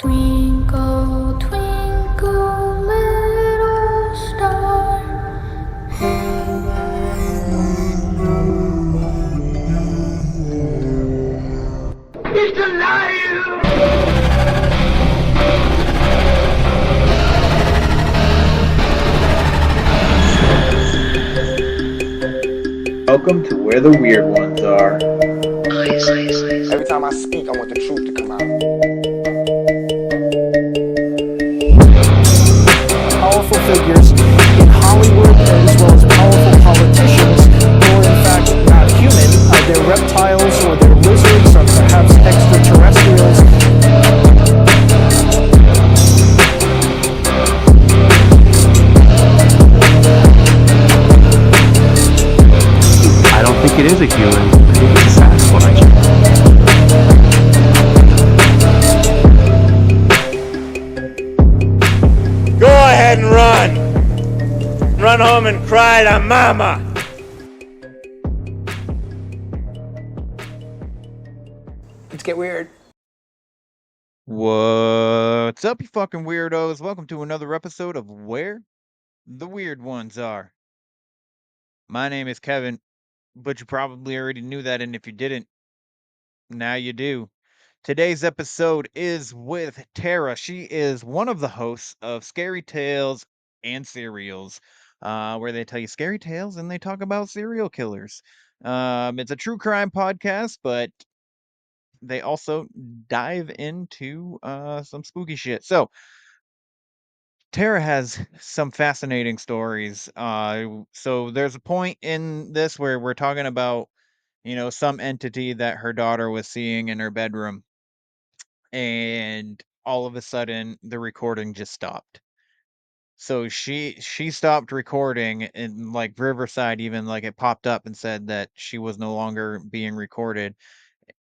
Twinkle, twinkle, little star, how He's alive! Welcome to where the weird ones are. Every time I speak, I want the truth to come out. Powerful figures in Hollywood as well as powerful politicians who are in fact not human. They're reptiles or they're lizards or perhaps extraterrestrials. I don't think it is a human. I think it's a Sasquatch. Go ahead and run! Run home and cry to mama! Let's get weird. What's up, you fucking weirdos? Welcome to another episode of Where the Weird Ones Are. My name is Kevin, but you probably already knew that, and if you didn't, now you do. Today's episode is with Tara. She is one of the hosts of Scarytales and Serials, where they tell you scary tales and they talk about serial killers. It's a true crime podcast, but they also dive into some spooky shit. So Tara has some fascinating stories. So there's a point in this where we're talking about, some entity that her daughter was seeing in her bedroom, and all of a sudden the recording just stopped. So she stopped recording, and like Riverside, even like it popped up and said that she was no longer being recorded.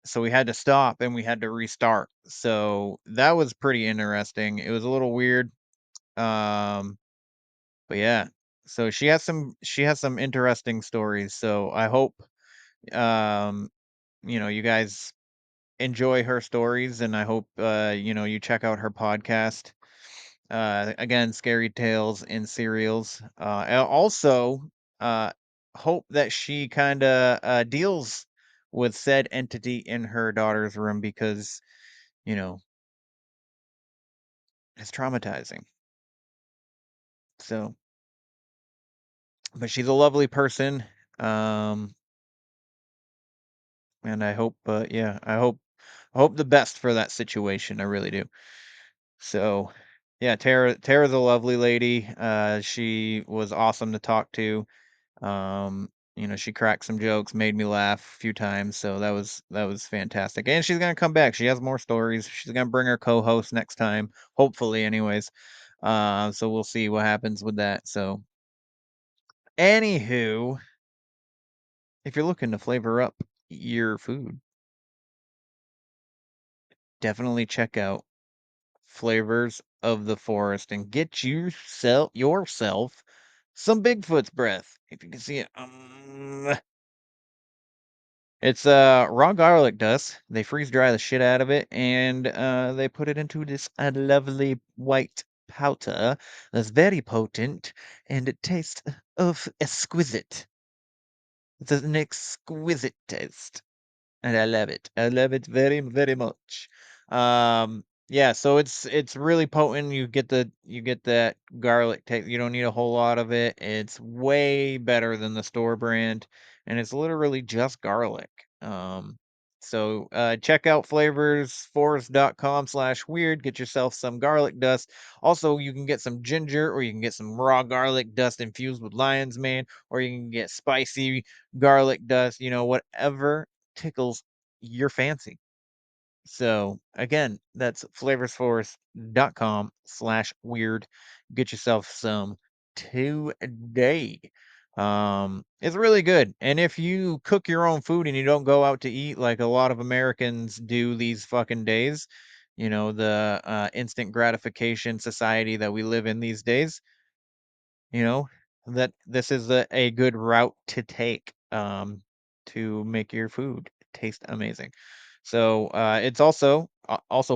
So we had to stop and we had to restart. So that was pretty interesting. It was a little weird. Um, but yeah. So she has some interesting stories. So I hope um you guys enjoy her stories, and I hope you check out her podcast. Again, Scary Tales and Serials. I also uh hope that she kind of deals with said entity in her daughter's room, because you know it's traumatizing. So, but she's a lovely person. Um, and I hope, yeah, I hope the best for that situation. I really do. So, yeah, Tara's a lovely lady. She was awesome to talk to. She cracked some jokes, made me laugh a few times, so that was fantastic. And she's gonna come back. She has more stories. She's gonna bring her co-host next time, hopefully, anyways. So we'll see what happens with that. So, anywho, if you're looking to flavor up your food, definitely check out Flavors of the Forest and get yourself some Bigfoot's breath. If you can see it. It's raw garlic dust. They freeze dry the shit out of it, and they put it into this lovely white powder that's very potent, and it tastes of exquisite. It's an exquisite taste, and I love it. I love it very, very much. Yeah, so it's really potent. You get that garlic taste. You don't need a whole lot of it. It's way better than the store brand, and it's literally just garlic. So check out flavorsforest.com/weird. Get yourself some garlic dust. Also, you can get some ginger, or you can get some raw garlic dust infused with lion's mane, or you can get spicy garlic dust. Whatever tickles your fancy. So again, that's flavorsforce.com/weird. Get yourself some today. It's really good. And if you cook your own food and you don't go out to eat like a lot of Americans do these fucking days, the instant gratification society that we live in these days, you know, that this is a good route to take to make your food taste amazing. So it's also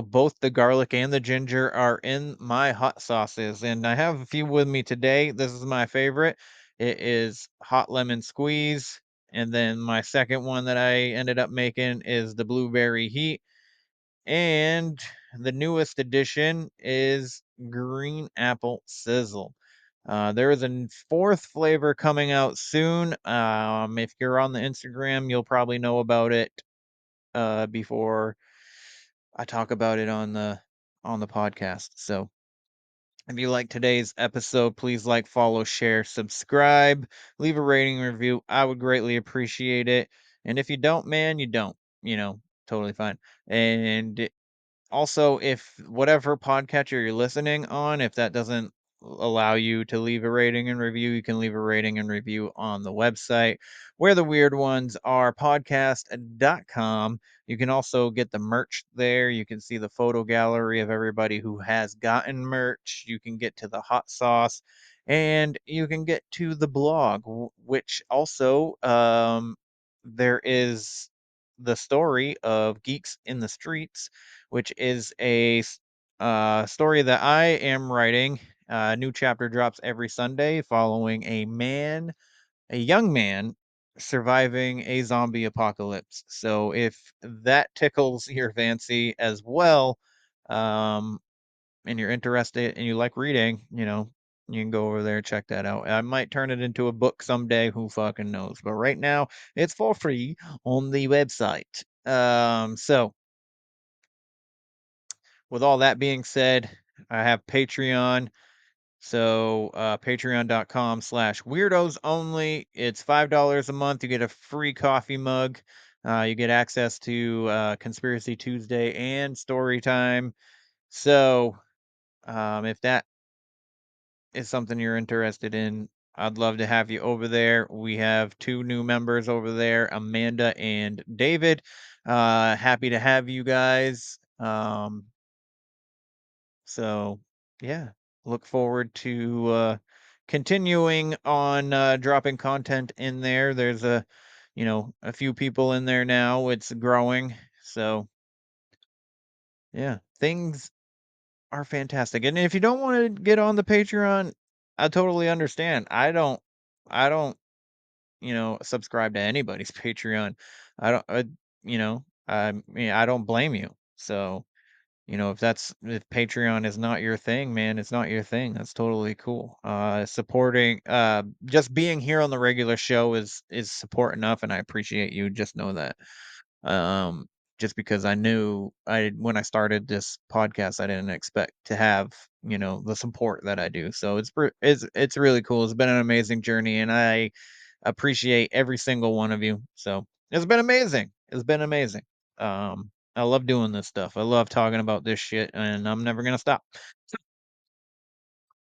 both the garlic and the ginger are in my hot sauces, and I have a few with me today. This is my favorite. It is hot lemon squeeze, and then my second one that I ended up making is the blueberry heat, and the newest addition is green apple sizzle. There is a fourth flavor coming out soon. If you're on the Instagram, you'll probably know about it before I talk about it on the podcast. So if you like today's episode, please like, follow, share, subscribe, leave a rating and review. I would greatly appreciate it. And if you don't, man, you don't. You know, totally fine. And also, if whatever podcatcher you're listening on, if that doesn't allow you to leave a rating and review, you can leave a rating and review on the website where the weird ones are podcast.com. You can also get the merch there. You can see the photo gallery of everybody who has gotten merch. You can get to the hot sauce and you can get to the blog, which also there is the story of Geeks in the Streets, which is a story that I am writing. A new chapter drops every Sunday following a young man surviving a zombie apocalypse. So if that tickles your fancy as well, um, and you're interested and you like reading, you can go over there and check that out. I might turn it into a book someday. Who fucking knows? But right now, it's for free on the website. So with all that being said, I have Patreon. So patreon.com/weirdos only. It's $5 a month. You get a free coffee mug. You get access to Conspiracy Tuesday and Story Time. So if that is something you're interested in, I'd love to have you over there. We have two new members over there, Amanda and David. Happy to have you guys. So yeah, look forward to continuing on dropping content in there. There's a few people in there now. It's growing. So yeah, things are fantastic. And if you don't want to get on the Patreon, I totally understand. I don't, subscribe to anybody's Patreon. I don't, I don't blame you. So, if Patreon is not your thing, man, it's not your thing. That's totally cool. Supporting, just being here on the regular show is support enough, and I appreciate you. Just know that. Um, just because I knew when I started this podcast, I didn't expect to have the support that I do. So it's really cool. It's been an amazing journey, and I appreciate every single one of you. So it's been amazing. It's been amazing. I love doing this stuff. I love talking about this shit, and I'm never gonna stop.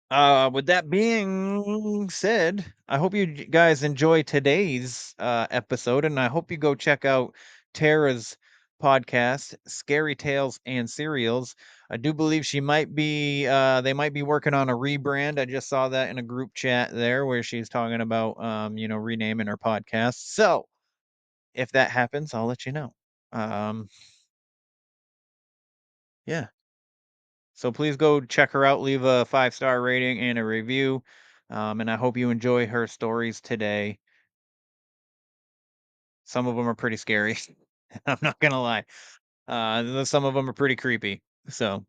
With that being said, I hope you guys enjoy today's episode, and I hope you go check out Tara's podcast, Scary Tales and Serials. I do believe she might be they might be working on a rebrand. I just saw that in a group chat there where she's talking about renaming her podcast. So if that happens, I'll let you know. Um, yeah. So please go check her out, leave a 5-star rating and a review. And I hope you enjoy her stories today. Some of them are pretty scary. I'm not gonna lie. Some of them are pretty creepy. So,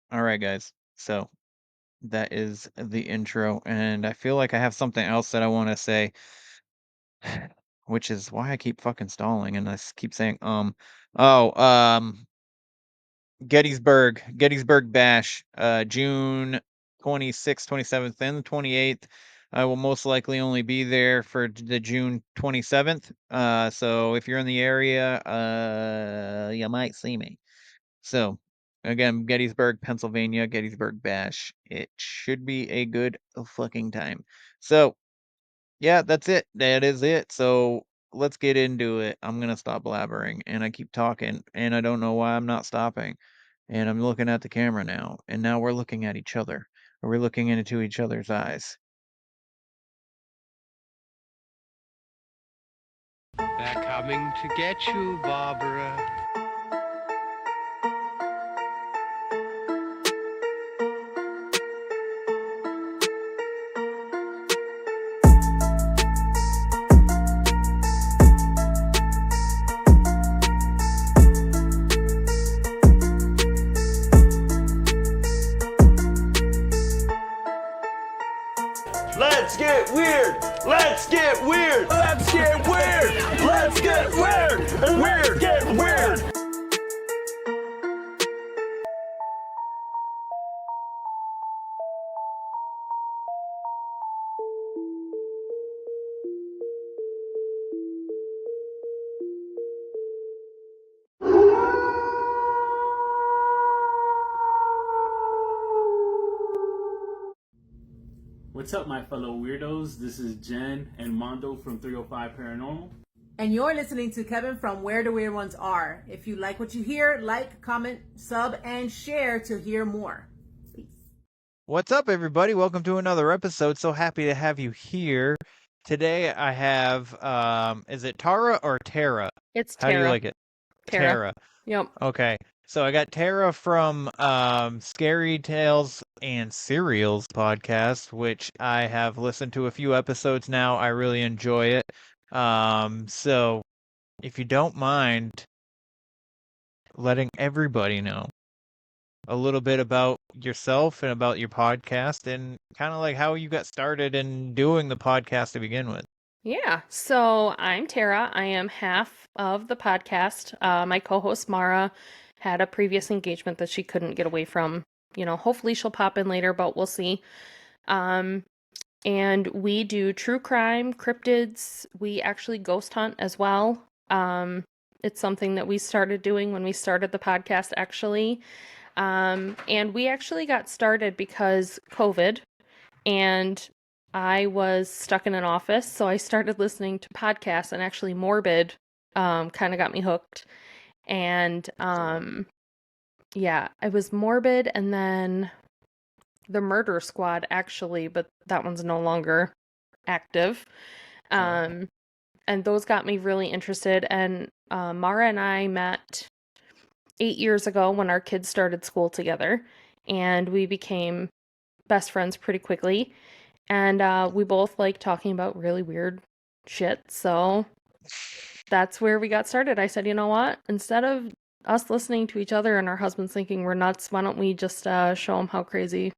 all right, guys. So that is the intro, and I feel like I have something else that I want to say, which is why I keep fucking stalling and keep saying Oh, Gettysburg Bash, June 26th, 27th, and the 28th. I will most likely only be there for the June 27th. So if you're in the area, you might see me. So again, Gettysburg, Pennsylvania, Gettysburg Bash. It should be a good fucking time. So yeah, that's it. That is it. So let's get into it. I'm gonna stop blabbering, and I keep talking, and I don't know why I'm not stopping. And I'm looking at the camera now, and now we're looking at each other. Or we're looking into each other's eyes. coming to get you, Barbara. Let's get weird! Let's get weird! Let's get weird! Let's get weird! Weird, get weird! What's up, my fellow weirdos? This is Jen and Mondo from 305 Paranormal. And you're listening to Kevin from Where the Weird Ones Are. If you like what you hear, like, comment, sub, and share to hear more. Peace. What's up, everybody? Welcome to another episode. So happy to have you here. Today I have, is it Tara or Tara? It's How Tara. do you like it? Tara. Yep. Okay. So I got Tara from Scarytales and Serials podcast, which I have listened to a few episodes now. I really enjoy it. So if you don't mind letting everybody know a little bit about yourself and about your podcast and kind of like how you got started in doing the podcast to begin with. Yeah. So I'm Tara. I am half of the podcast. My co-host Mara had a previous engagement that she couldn't get away from. You know, hopefully she'll pop in later, but we'll see. And we do true crime, cryptids. We actually ghost hunt as well. It's something that we started doing when we started the podcast, actually. And we actually got started because COVID, and I was stuck in an office, so I started listening to podcasts, and actually Morbid kind of got me hooked. And yeah, I was Morbid, and then the Murder Squad, actually, but that one's no longer active. And those got me really interested, and Mara and I met 8 years ago when our kids started school together, and we became best friends pretty quickly. And we both like talking about really weird shit, so that's where we got started. I said, you know what? Instead of us listening to each other and our husbands thinking we're nuts, why don't we just show them how crazy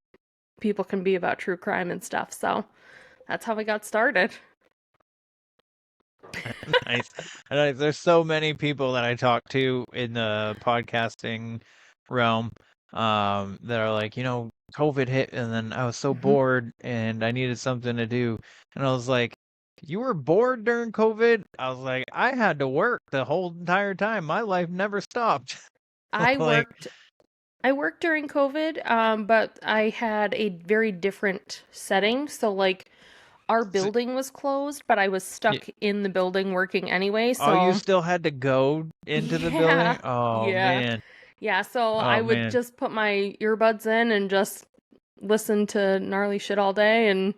people can be about true crime and stuff? So that's how we got started. Nice. There's so many people that I talk to in the podcasting realm that are like, you know, COVID hit and then I was so bored and I needed something to do. And I was like, you were bored during COVID? I was like, I had to work the whole entire time. My life never stopped. I Like- worked during COVID, but I had a very different setting. So like our building was closed, but I was stuck in the building working anyway. So Oh, you still had to go into the building? Oh, yeah. man. Yeah, so I would man. just put my earbuds in and just listen to gnarly shit all day. And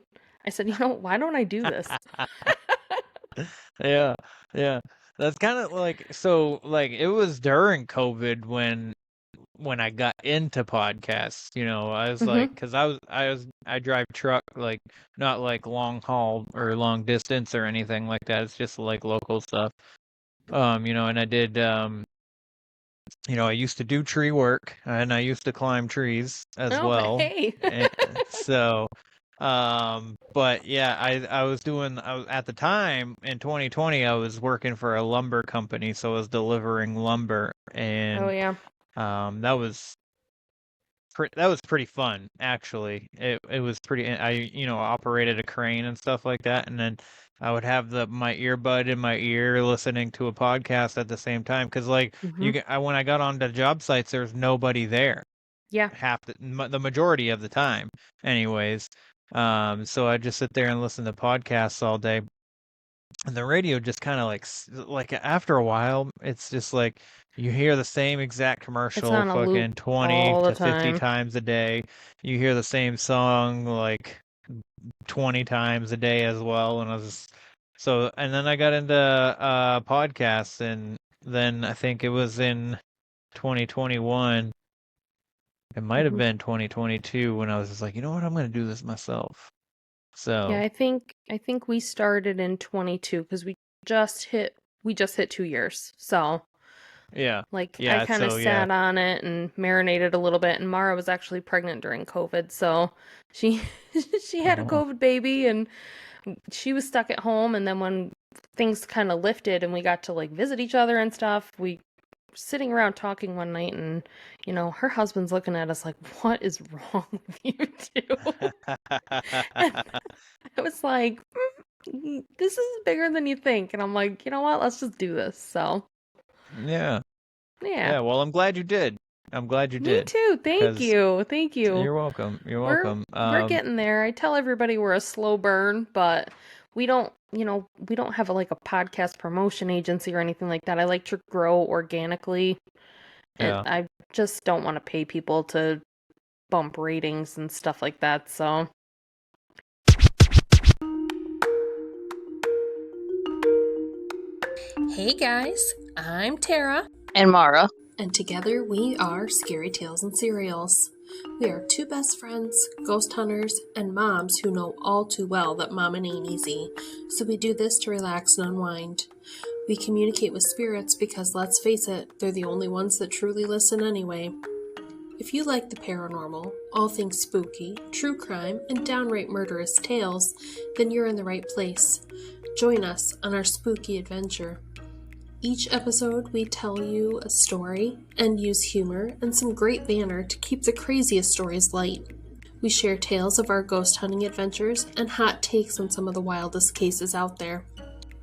I said, you know, why don't I do this? Yeah, yeah. That's kind of like, so like it was during COVID when I got into podcasts, you know. I was like, because I drive truck, like not like long haul or long distance or anything like that. It's just like local stuff. You know, and I did you know, I used to do tree work and I used to climb trees as well. Hey. And so but yeah, I was at the time in 2020 I was working for a lumber company, so I was delivering lumber, and Oh yeah. that was pretty fun, actually. It was pretty. I, you know, operated a crane and stuff like that, and then I would have my earbud in my ear listening to a podcast at the same time, because like when I got onto job sites, there's nobody there. Yeah. The majority of the time, anyways. So I just sit there and listen to podcasts all day, and the radio just kind of like after a while, it's just like you hear the same exact commercial on a loop fucking 20 all the to 50 time. times a day. You hear the same song like 20 times a day as well, and I was just So, and then I got into podcasts, and then I think it was in 2021. It might have been 2022 when I was just like, you know what, I'm going to do this myself. So Yeah, I think we started in 22 because we just hit 2 years. So yeah, like I yeah. kind of So yeah, sat on it and marinated a little bit, and Mara was actually pregnant during COVID, so she she had a oh, COVID baby and she was stuck at home, and then when things kind of lifted and we got to like visit each other and stuff, we were sitting around talking one night, and her husband's looking at us like, "What is wrong with you two?" And I was like, "This is bigger than you think." And I'm like, "You know what? Let's just do this." So, yeah, yeah. yeah. Well, I'm glad you did. I'm glad you Me did, too. Thank because you. Thank you. you're welcome. You're We're welcome. we're getting there. I tell everybody we're a slow burn, but we don't have like a podcast promotion agency or anything like that. I like to grow organically, and Yeah. I just don't want to pay people to bump ratings and stuff like that. So, Hey guys, I'm Tara. And Mara. And together we are Scarytales and Cereals. We are two best friends, ghost hunters, and moms who know all too well that mama ain't easy. So we do this to relax and unwind. We communicate with spirits because, let's face it, they're the only ones that truly listen anyway. If you like the paranormal, all things spooky, true crime, and downright murderous tales, then you're in the right place. Join us on our spooky adventure. Each episode, we tell you a story and use humor and some great banter to keep the craziest stories light. We share tales of our ghost hunting adventures and hot takes on some of the wildest cases out there.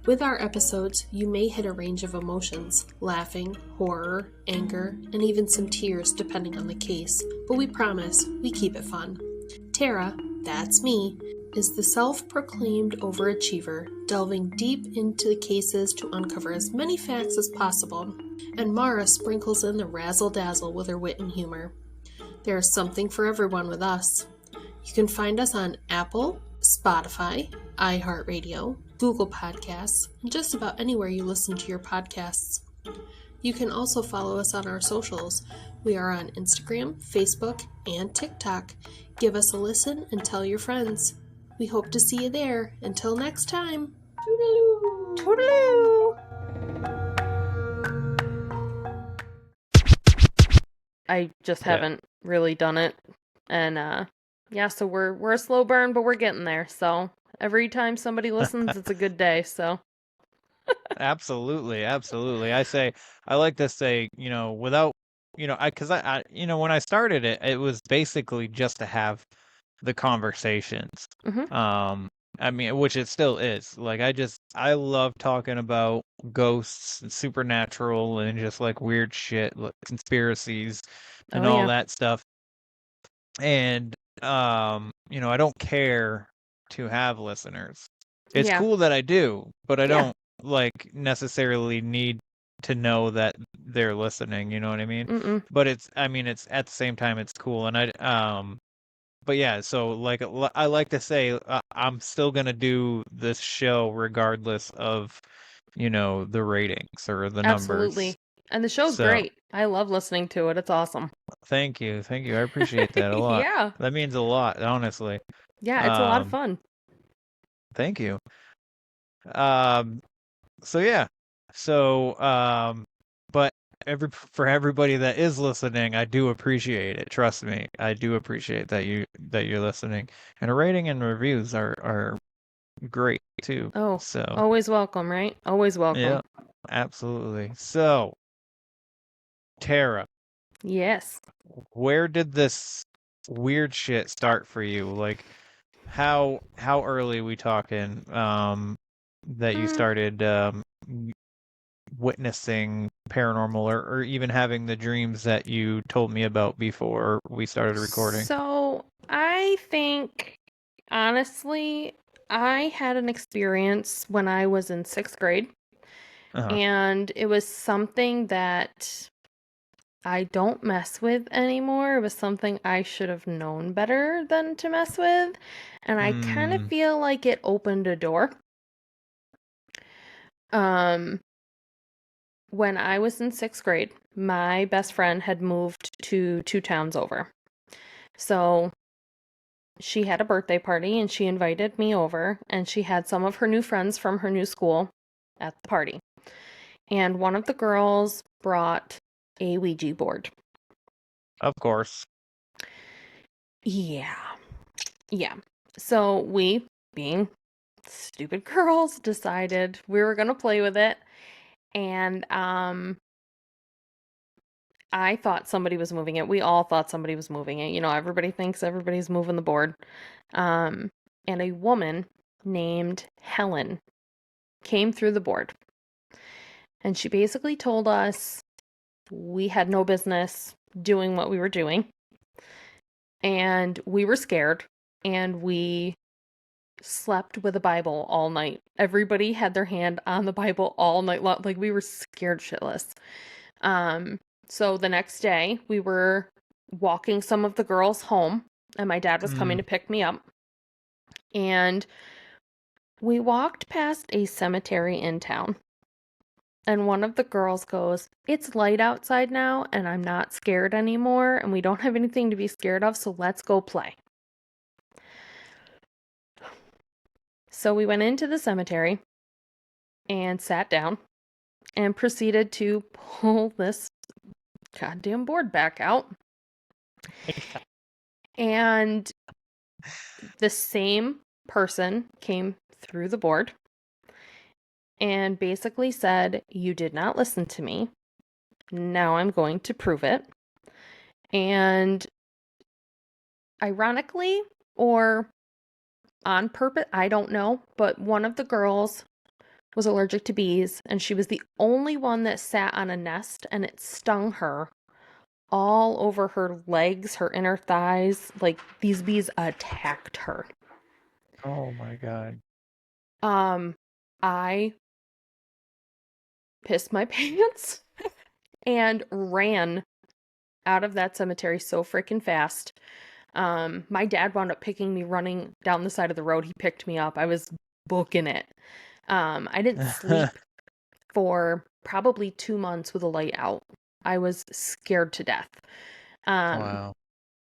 With our episodes, you may hit a range of emotions, laughing, horror, anger, and even some tears depending on the case, but we promise we keep it fun. Tara, that's me, is the self-proclaimed overachiever, delving deep into the cases to uncover as many facts as possible, and Mara sprinkles in the razzle-dazzle with her wit and humor. There is something for everyone with us. You can find us on Apple, Spotify, iHeartRadio, Google Podcasts, and just about anywhere you listen to your podcasts. You can also follow us on our socials. We are on Instagram, Facebook, and TikTok. Give us a listen and tell your friends. We hope to see you there. Until next time. Toodaloo! toodaloo! I just haven't really done it, and yeah, so we're a slow burn, but we're getting there. So every time somebody listens, it's a good day. So Absolutely, absolutely. I like to say, without, because when I started it, it was basically just to have the conversations. I mean, which it still is. Like, I love talking about ghosts and supernatural and just like weird shit, like conspiracies and all that stuff. And, I don't care to have listeners. It's cool that I do, but I don't like necessarily need to know that they're listening, you know what I mean? But it's at the same time it's cool, and but yeah, so like I like to say I'm still gonna do this show regardless of the ratings or the absolutely. numbers. And the show's great. I love listening to it. It's awesome. Thank you. I appreciate that a lot. Yeah. That means a lot, honestly. Yeah, it's a lot of fun. Thank you. So yeah. But for everybody that is listening, I do appreciate it. Trust me. I do appreciate that you're listening. And a rating and reviews are great too. Oh, so always welcome, right? Always welcome. Yeah, absolutely. So, Tara. Yes. Where did this weird shit start for you? Like, how early we talking that you started witnessing paranormal or even having the dreams that you told me about before we started recording? So, I think honestly, I had an experience when I was in 6th grade. And it was something that I don't mess with anymore. It was something I should have known better than to mess with. And I kind of feel like it opened a door. Um, when I was in 6th grade, my best friend had moved to 2 towns over. So she had a birthday party and she invited me over, and she had some of her new friends from her new school at the party. And one of the girls brought a Ouija board. Of course. Yeah. Yeah. So we, being stupid girls, decided we were going to play with it. And I thought somebody was moving it. We all thought somebody was moving it. You know, everybody thinks everybody's moving the board. And a woman named Helen came through the board. And she basically told us we had no business doing what we were doing. And we were scared. And we slept with a Bible all night. Everybody had their hand on the Bible all night long. Like, we were scared shitless. So the next day, we were walking some of the girls home, and my dad was coming to pick me up. And we walked past a cemetery in town. And one of the girls goes, "It's light outside now, and I'm not scared anymore, and we don't have anything to be scared of, so let's go play." So we went into the cemetery and sat down and proceeded to pull this goddamn board back out. And the same person came through the board and basically said, "You did not listen to me. Now I'm going to prove it." And ironically, or on purpose, I don't know, but one of the girls was allergic to bees, and she was the only one that sat on a nest, and it stung her all over her legs, her inner thighs. Like, these bees attacked her. Oh my God. I pissed my pants and ran out of that cemetery so freaking fast. My dad wound up picking me running down the side of the road. He picked me up. I was booking it. I didn't sleep for probably 2 months with a light out. I was scared to death. Wow.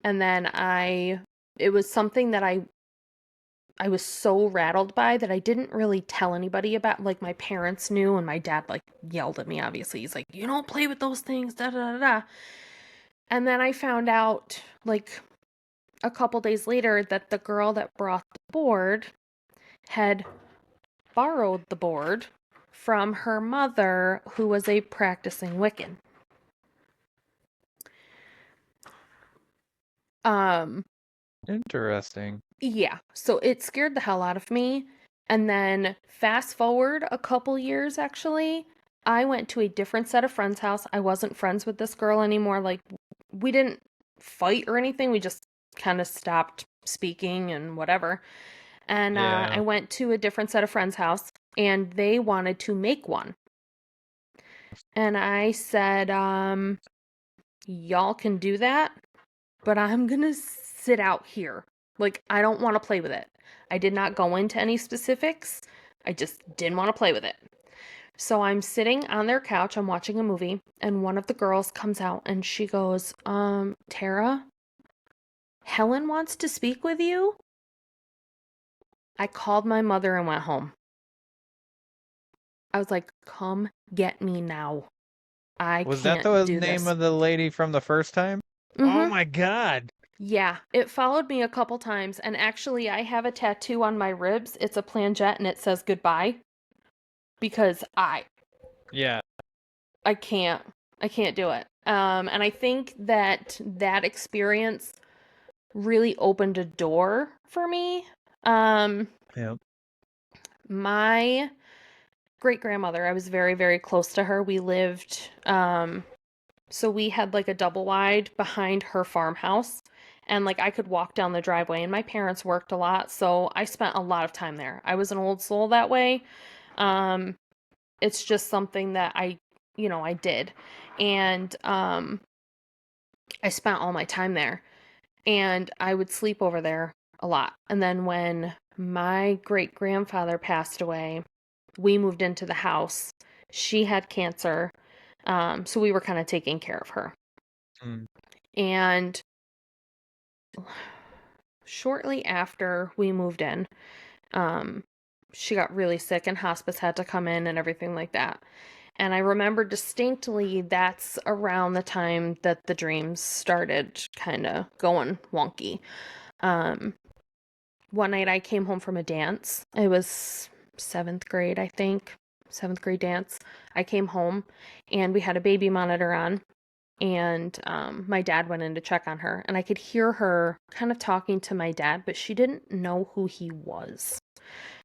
And then it was something that I was so rattled by that I didn't really tell anybody about. Like, my parents knew, and my dad, like, yelled at me, obviously. He's like, "You don't play with those things, da da da da." And then I found out, like, a couple days later that the girl that brought the board had borrowed the board from her mother, who was a practicing Wiccan. Interesting. Yeah, so it scared the hell out of me. And then fast forward a couple years, actually, I went to a different set of friends' house. I wasn't friends with this girl anymore. Like, we didn't fight or anything. We just kind of stopped speaking and whatever. And I went to a different set of friends' house, and they wanted to make one. And I said, "Y'all can do that, but I'm gonna sit out here. Like, I don't want to play with it." I did not go into any specifics. I just didn't want to play with it. So I'm sitting on their couch, I'm watching a movie, and one of the girls comes out and she goes, "Tara, Helen wants to speak with you." I called my mother and went home. I was like, "Come get me now. I Was can't that the do name this." of the lady from the first time? Oh my God. Yeah, it followed me a couple times, and actually I have a tattoo on my ribs. It's a planjet and it says goodbye, because I can't do it. And I think that experience really opened a door for me. Yep. My great-grandmother, I was very, very close to her. We lived, so we had like a double wide behind her farmhouse, and like I could walk down the driveway, and my parents worked a lot, so I spent a lot of time there. I was an old soul that way. It's just something that I did. And I spent all my time there, and I would sleep over there a lot. And then when my great grandfather passed away, we moved into the house. She had cancer, so we were kind of taking care of her. And shortly after we moved in, she got really sick and hospice had to come in and everything like that. And I remember distinctly that's around the time that the dreams started kind of going wonky. One night I came home from a dance. It was 7th grade, I think. 7th grade dance. I came home and we had a baby monitor on. And my dad went in to check on her. And I could hear her kind of talking to my dad, but she didn't know who he was.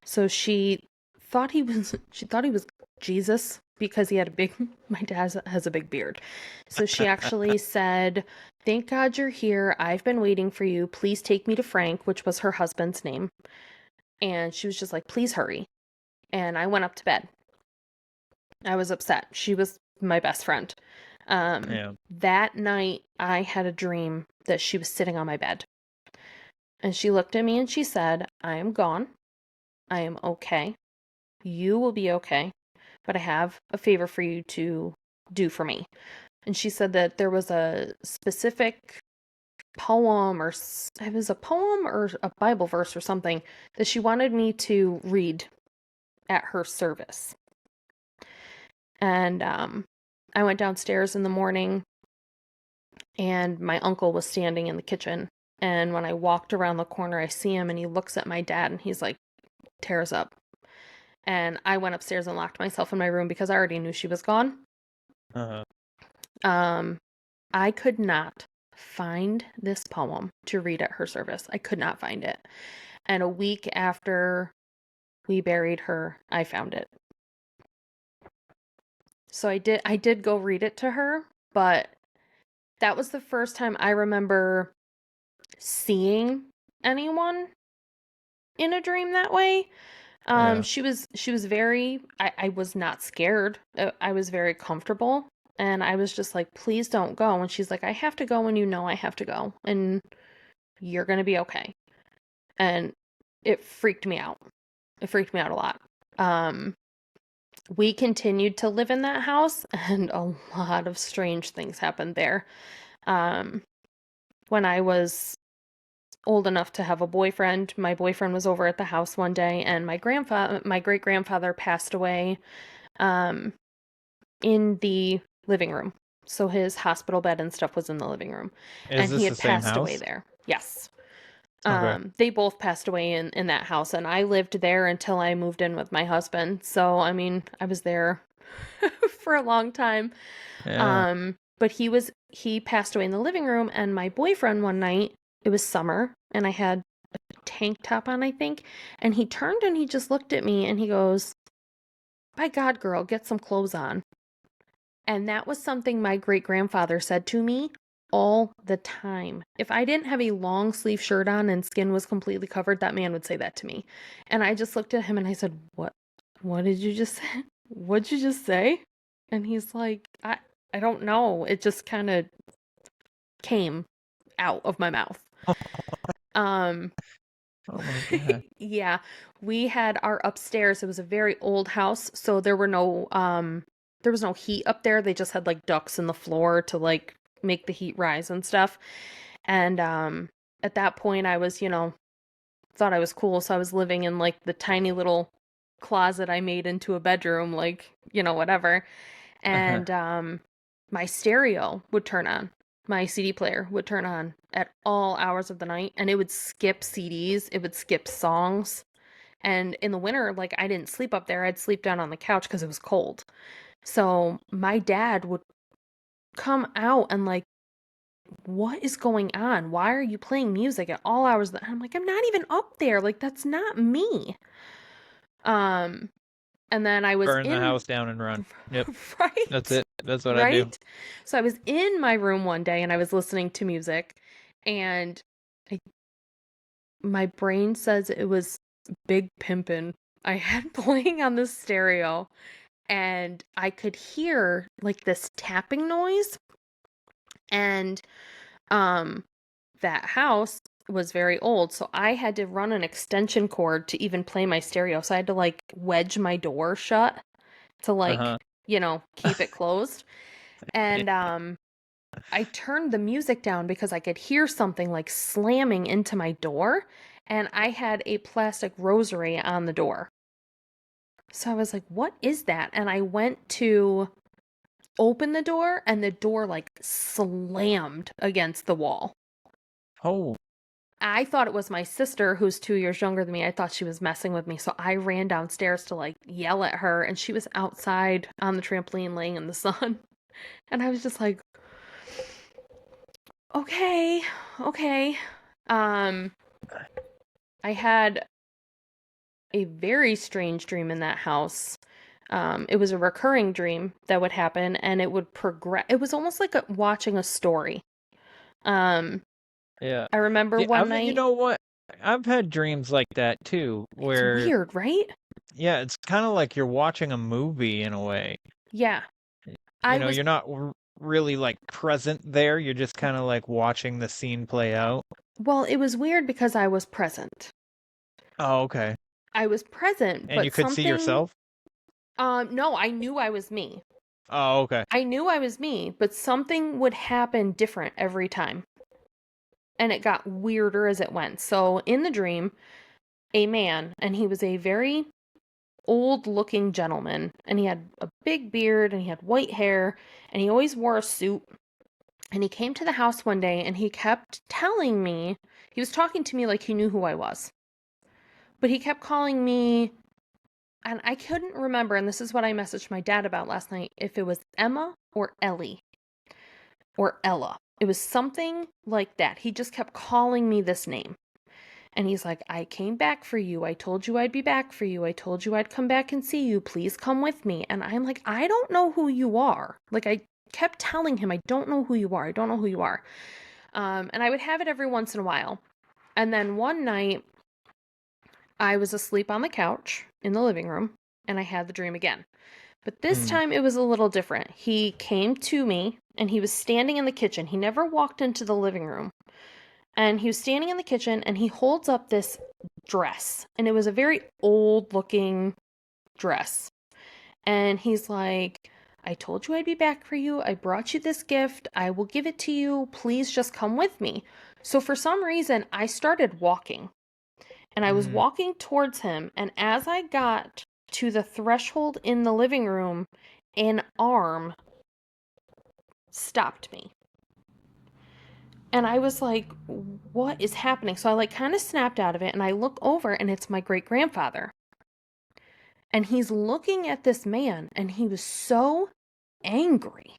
So she thought he was Jesus because he had my dad has a big beard. So she actually said, "Thank God you're here. I've been waiting for you. Please take me to Frank," which was her husband's name. And she was just like, "Please hurry." And I went up to bed. I was upset. She was my best friend. That night I had a dream that she was sitting on my bed. And she looked at me and she said, "I am gone. I am okay. You will be okay. But I have a favor for you to do for me." And she said that there was a specific poem, or it was a poem or a Bible verse or something that she wanted me to read at her service. And I went downstairs in the morning and my uncle was standing in the kitchen. And when I walked around the corner, I see him and he looks at my dad and he's like, tears up. And I went upstairs and locked myself in my room because I already knew she was gone. I could not find this poem to read at her service. I could not find it. And a week after we buried her, I found it. So I did go read it to her, but that was the first time I remember seeing anyone in a dream that way. She was very, I was not scared. I was very comfortable. And I was just like, "Please don't go." And she's like, "I have to go when you know I have to go. And you're going to be okay." And it freaked me out. It freaked me out a lot. We continued to live in that house and a lot of strange things happened there. When I was old enough to have a boyfriend, my boyfriend was over at the house one day and my great-grandfather passed away in the living room. So his hospital bed and stuff was in the living room. And he had passed away there. Yes. They both passed away in that house, and I lived there until I moved in with my husband. So, I mean, I was there for a long time. But he passed away in the living room, and my boyfriend one night, it was summer, and I had a tank top on, I think, and he turned and he just looked at me and he goes, "By God, girl, get some clothes on." And that was something my great-grandfather said to me all the time. If I didn't have a long sleeve shirt on and skin was completely covered, that man would say that to me. And I just looked at him and I said, What did you just say? What'd you just say?" And he's like, I don't know. It just kind of came out of my mouth. Oh my God. Yeah, we had our upstairs. It was a very old house, so there was no heat up there. They just had like ducts in the floor to like make the heat rise and stuff. And at that point I was, thought I was cool, so I was living in like the tiny little closet I made into a bedroom, like, whatever. And my stereo would turn on. My CD player would turn on at all hours of the night, and it would skip CDs, it would skip songs. And in the winter, like, I didn't sleep up there. I'd sleep down on the couch because it was cold. So my dad would come out and like, "What is going on? Why are you playing music at all hours?" And I'm like, "I'm not even up there. Like, that's not me." And then I was Burn the house down and run. Yep. Right? That's it. That's what I do. So I was in my room one day and I was listening to music, and my brain says it was Big Pimpin' I had playing on the stereo, and I could hear like this tapping noise. And that house was very old, so I had to run an extension cord to even play my stereo. So I had to like wedge my door shut to like, keep it closed. And I turned the music down because I could hear something like slamming into my door, and I had a plastic rosary on the door. So I was like, what is that? And I went to open the door, and the door like slammed against the wall. Oh. I thought it was my sister, who's 2 years younger than me. I thought she was messing with me. So I ran downstairs to like yell at her, and she was outside on the trampoline laying in the sun. And I was just like, okay. I had a very strange dream in that house. It was a recurring dream that would happen, and it would progress. It was almost like watching a story. Yeah. I remember one night. You know what? I've had dreams like that too, where It's weird, right? Yeah, it's kind of like you're watching a movie in a way. Yeah. You're not really like present there. You're just kind of like watching the scene play out. Well, it was weird because I was present. Oh, okay. I was present, and but you could see yourself? No, I knew I was me. Oh, okay. I knew I was me, but something would happen different every time. And it got weirder as it went. So in the dream, a man, and he was a very old-looking gentleman, and he had a big beard, and he had white hair, and he always wore a suit. And he came to the house one day, and he kept telling me, he was talking to me like he knew who I was. But he kept calling me, and I couldn't remember, and this is what I messaged my dad about last night, if it was Emma or Ellie or Ella. It was something like that. He just kept calling me this name. And he's like, I came back for you. I told you I'd be back for you. I told you I'd come back and see you. Please come with me. And I'm like, I don't know who you are. Like, I kept telling him, I don't know who you are. I don't know who you are. And I would have it every once in a while. And then one night, I was asleep on the couch in the living room, and I had the dream again. But this time it was a little different. He came to me, and he was standing in the kitchen. He never walked into the living room. And he was standing in the kitchen, and he holds up this dress. And it was a very old-looking dress. And he's like, I told you I'd be back for you. I brought you this gift. I will give it to you. Please just come with me. So for some reason, I started walking. And I was walking towards him. And as I got to the threshold in the living room, an arm stopped me. And I was like, what is happening? So I like kind of snapped out of it, and I look over, and it's my great-grandfather. And he's looking at this man, and he was so angry.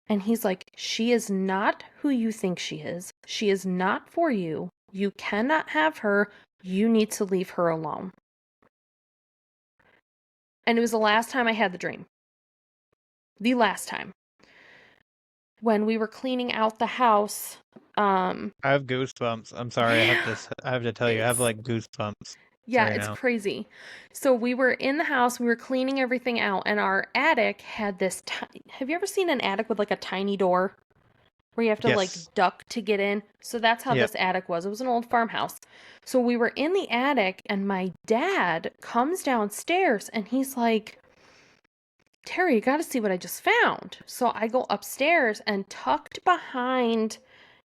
And he's like, she is not who you think she is. She is not for you. You cannot have her. You need to leave her alone. And it was the last time I had the dream. The last time. When we were cleaning out the house. I have goosebumps. I'm sorry. I have to tell you, I have like goosebumps. Yeah, right it's now. crazy. So we were in the house, we were cleaning everything out, and our attic had this have you ever seen an attic with like a tiny door where you have to like duck to get in? So that's how this attic was. It was an old farmhouse. So we were in the attic, and my dad comes downstairs, and he's like, Terry, you got to see what I just found. So I go upstairs, and tucked behind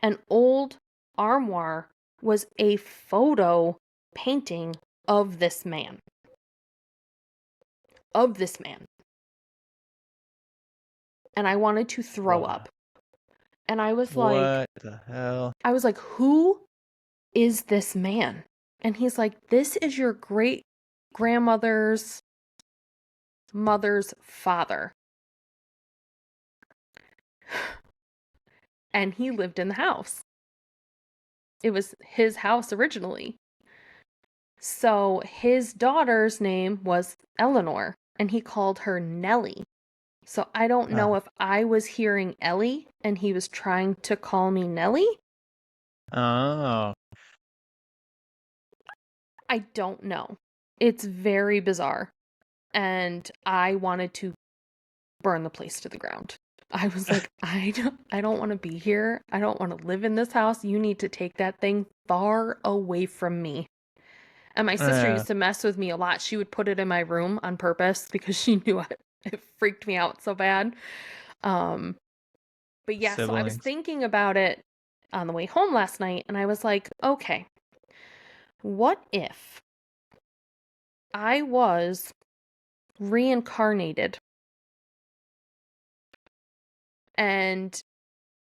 an old armoire was a photo painting of this man. And I wanted to throw up. And I was like, what the hell? I was like, who is this man? And he's like, this is your great grandmother's mother's father. And he lived in the house. It was his house originally. So his daughter's name was Eleanor, and he called her Nellie. So I don't know if I was hearing Ellie and he was trying to call me Nellie. Oh. I don't know. It's very bizarre. And I wanted to burn the place to the ground. I was like, I don't want to be here. I don't want to live in this house. You need to take that thing far away from me. And my sister Yeah. used to mess with me a lot. She would put it in my room on purpose because she knew it freaked me out so bad. But yeah, so I was Siblings. thinking about it on the way home last night, and I was like, okay, what if I was reincarnated and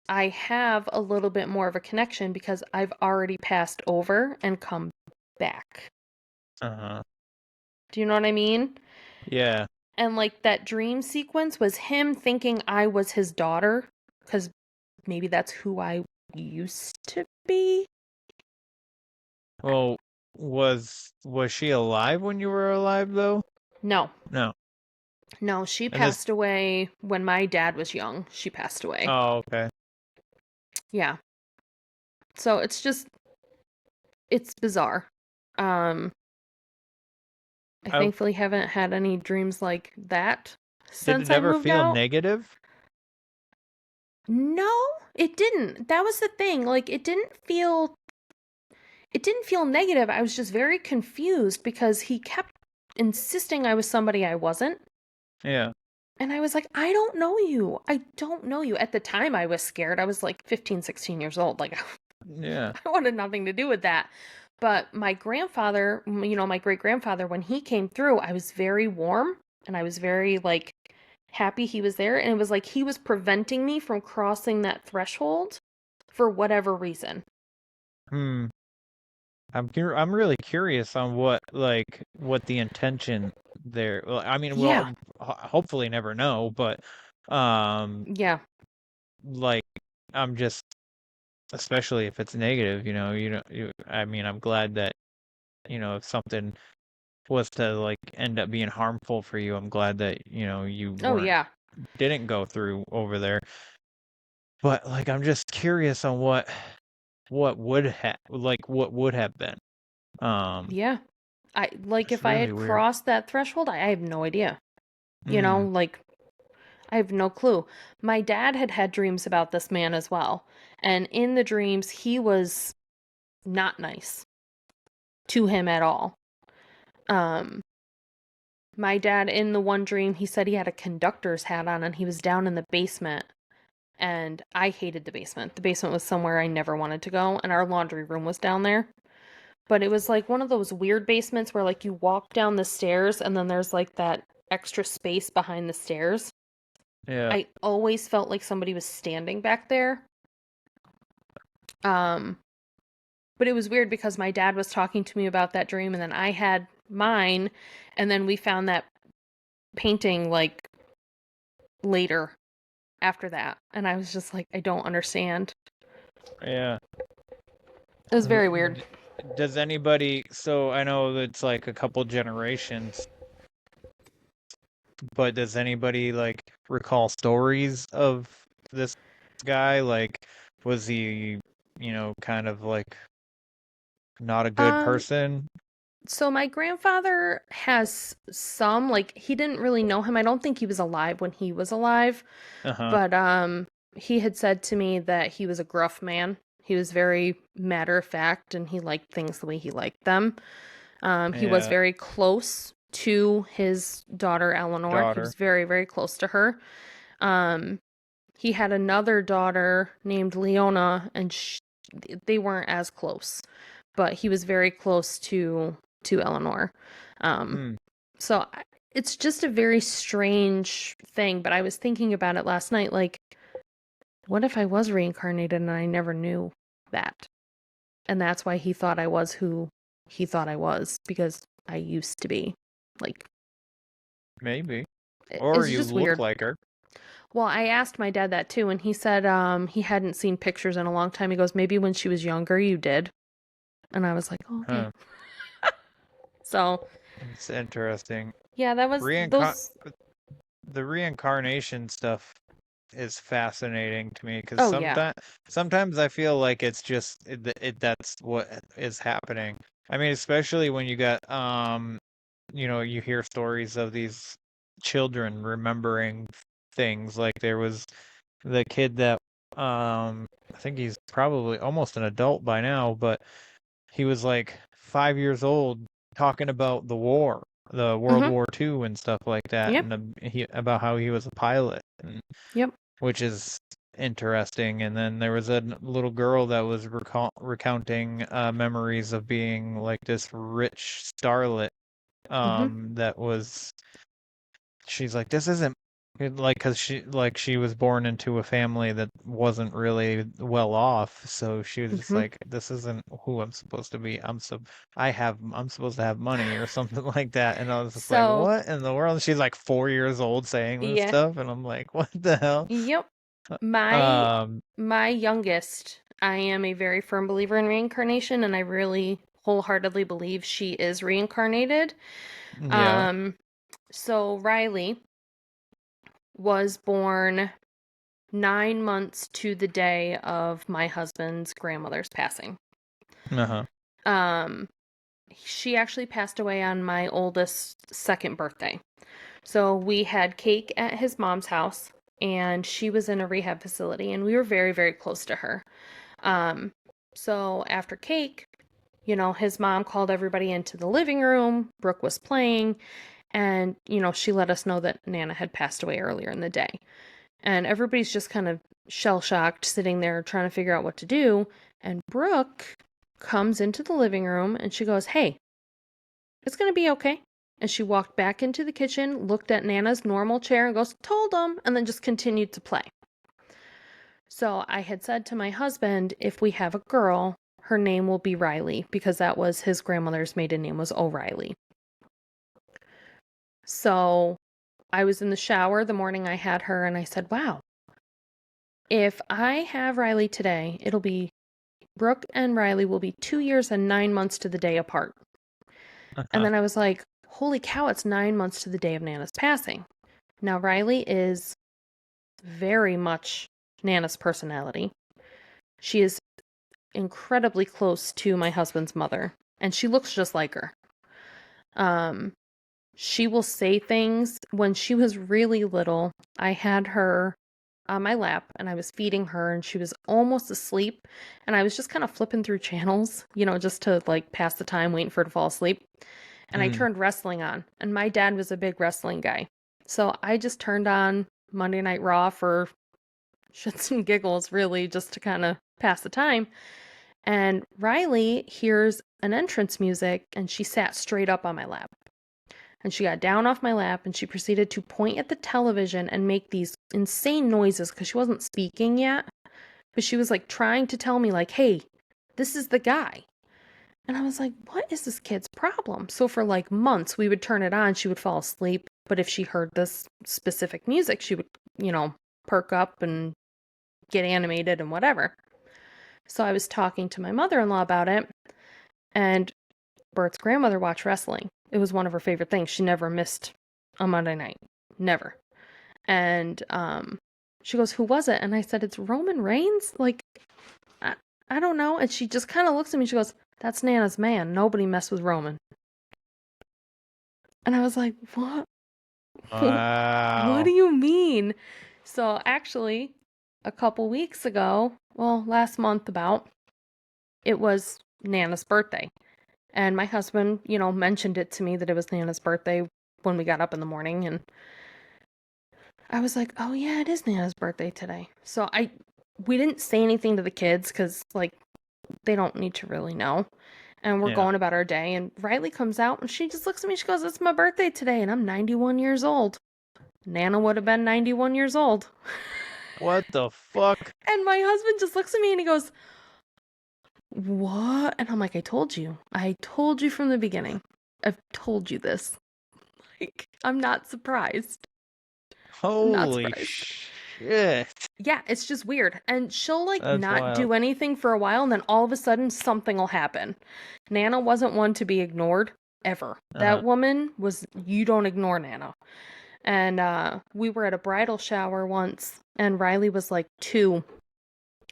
I have a little bit more of a connection because I've already passed over and come back. Uh-huh. Do you know what I mean? Yeah. And like that dream sequence was him thinking I was his daughter because maybe that's who I used to be. Well, was she alive when you were alive though? No. No. No, she And passed away when my dad was young. She passed away. Oh, okay. Yeah. So it's bizarre. I thankfully haven't had any dreams like that Did since it I ever moved feel out. negative? No, it didn't. That was the thing. Like it didn't feel negative. I was just very confused because he kept insisting I was somebody I wasn't. Yeah. And I was like, I don't know you. I don't know you. At the time, I was scared. I was like 15, 16 years old. Like, Yeah. I wanted nothing to do with that. But my grandfather, my great grandfather, when he came through, I was very warm and I was very like happy he was there. And it was like he was preventing me from crossing that threshold for whatever reason. I'm really curious on what the intention there. Well, I mean, Yeah. we'll hopefully never know, but Yeah. like I'm just, especially if it's negative, I mean, I'm glad that, if something was to like end up being harmful for you, I'm glad that, you Oh, yeah. didn't go through over there. But like I'm just curious on what would have been. Yeah. I like It's if I really had weird. crossed that threshold, I have no idea. Mm. Like I have no clue. My dad had dreams about this man as well. And in the dreams, he was not nice to him at all. My dad, in the one dream, he said he had a conductor's hat on and he was down in the basement. And I hated the basement. The basement was somewhere I never wanted to go, and our laundry room was down there. But it was like one of those weird basements where like you walk down the stairs and then there's like that extra space behind the stairs. Yeah. I always felt like somebody was standing back there. But it was weird because my dad was talking to me about that dream and then I had mine, and then we found that painting like later after that, and I was just like, I don't understand. Yeah. It was very weird. Does anybody, so I know it's like a couple generations, but does anybody like recall stories of this guy? Like, was he, kind of like not a good person? So my grandfather has some, like, he didn't really know him. I don't think he was alive when he was alive. Uh-huh. But he had said to me that he was a gruff man. He was very matter of fact and he liked things the way he liked them. He was very close to his daughter Eleanor. He was very, very close to her. He had another daughter named Leona, and they weren't as close, but he was very close to Eleanor. So it's just a very strange thing, but I was thinking about it last night, like, what if I was reincarnated and I never knew that? And that's why he thought I was who he thought I was, because I used to be. Like, maybe. Or you look weird. like her. Well, I asked my dad that too, and he said he hadn't seen pictures in a long time. He goes, maybe when she was younger you did. And I was like, oh, okay. So it's interesting. Yeah, that was the reincarnation stuff is fascinating to me because sometimes I feel like it's just that's what is happening. I mean, especially when you got you hear stories of these children remembering things. Like there was the kid that I think he's probably almost an adult by now, but he was like 5 years old talking about the war, the World Mhm. War II and stuff like that, Yep. and about how he was a pilot, Yep. which is interesting. And then there was a little girl that was recounting memories of being like this rich starlet. That was, she's like, this isn't like, because she was born into a family that wasn't really well off, so she was just like, this isn't who I'm supposed to be. I'm supposed to have money or something like that. And I was just like, So, what in the world? She's like 4 years old saying this yeah. stuff, and I'm like, what the hell? Yep. My youngest, I am a very firm believer in reincarnation, and I really wholeheartedly believe she is reincarnated. Yeah. So Riley was born 9 months to the day of my husband's grandmother's passing. She actually passed away on my oldest second birthday. So we had cake at his mom's house, and she was in a rehab facility, and we were very, very close to her. So after cake, his mom called everybody into the living room. Brooke was playing, and, she let us know that Nana had passed away earlier in the day. And everybody's just kind of shell-shocked, sitting there trying to figure out what to do. And Brooke comes into the living room, and she goes, "Hey, it's going to be okay." And she walked back into the kitchen, looked at Nana's normal chair, and goes, "Told them," and then just continued to play. So I had said to my husband, if we have a girl, her name will be Riley, because that was his grandmother's maiden name, was O'Reilly. So I was in the shower the morning I had her, and I said, wow, if I have Riley today, it'll be Brooke and Riley will be 2 years and 9 months to the day apart. And then I was like, holy cow, it's 9 months to the day of Nana's passing. Now, Riley is very much Nana's personality. She is incredibly close to my husband's mother, and she looks just like her. She will say things. When she was really little, I had her on my lap, and I was feeding her, and she was almost asleep, and I was just kind of flipping through channels, just to like pass the time, waiting for her to fall asleep. And I turned wrestling on, and my dad was a big wrestling guy. So I just turned on Monday Night Raw for shits and giggles, really, just to kind of pass the time. And Riley hears an entrance music, and she sat straight up on my lap. And she got down off my lap, and she proceeded to point at the television and make these insane noises, because she wasn't speaking yet. But she was like trying to tell me, like, hey, this is the guy. And I was like, what is this kid's problem? So for like months, we would turn it on, she would fall asleep. But if she heard this specific music, she would, perk up and get animated and whatever. So I was talking to my mother-in-law about it, and Bert's grandmother watched wrestling. It was one of her favorite things. She never missed a Monday night. Never. And she goes, who was it? And I said, it's Roman Reigns? Like, I don't know. And she just kind of looks at me. She goes, that's Nana's man. Nobody messed with Roman. And I was like, what? Wow. What do you mean? So actually, a couple weeks ago, last month about, it was Nana's birthday. And my husband, mentioned it to me that it was Nana's birthday when we got up in the morning. And I was like, oh yeah, it is Nana's birthday today. So we didn't say anything to the kids because, like, they don't need to really know. And we're going about our day. And Riley comes out and she just looks at me. She goes, it's my birthday today. And I'm 91 years old. Nana would have been 91 years old. What the fuck? And my husband just looks at me and he goes, what? And I'm like, I told you. I told you from the beginning. I've told you this. Like, I'm not surprised. Holy shit. Yeah, it's just weird. And she'll like That's not wild. do anything for a while, and then all of a sudden something will happen. Nana wasn't one to be ignored ever. That woman was, you don't ignore Nana. And we were at a bridal shower once, and Riley was like 2.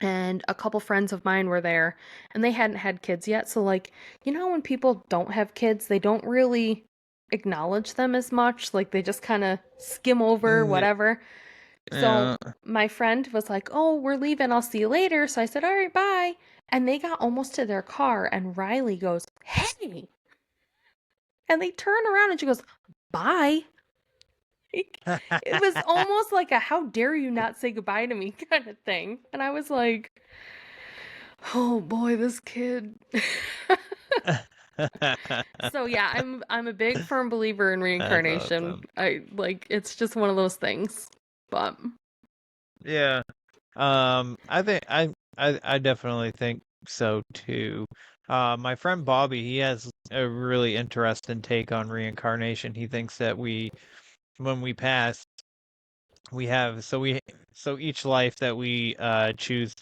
And a couple friends of mine were there, and they hadn't had kids yet. So, like, when people don't have kids, they don't really acknowledge them as much. Like, they just kind of skim over whatever. So my friend was like, "Oh, we're leaving. I'll see you later." So I said, "All right, bye." And they got almost to their car, and Riley goes, "Hey." And they turn around and she goes, "Bye." It was almost like a "how dare you not say goodbye to me" kind of thing. And I was like, "Oh boy, this kid." So yeah, I'm a big firm believer in reincarnation. awesome. It's just one of those things. But Yeah. I think I definitely think so too. My friend Bobby, he has a really interesting take on reincarnation. He thinks that when we pass, we have so each life that we choose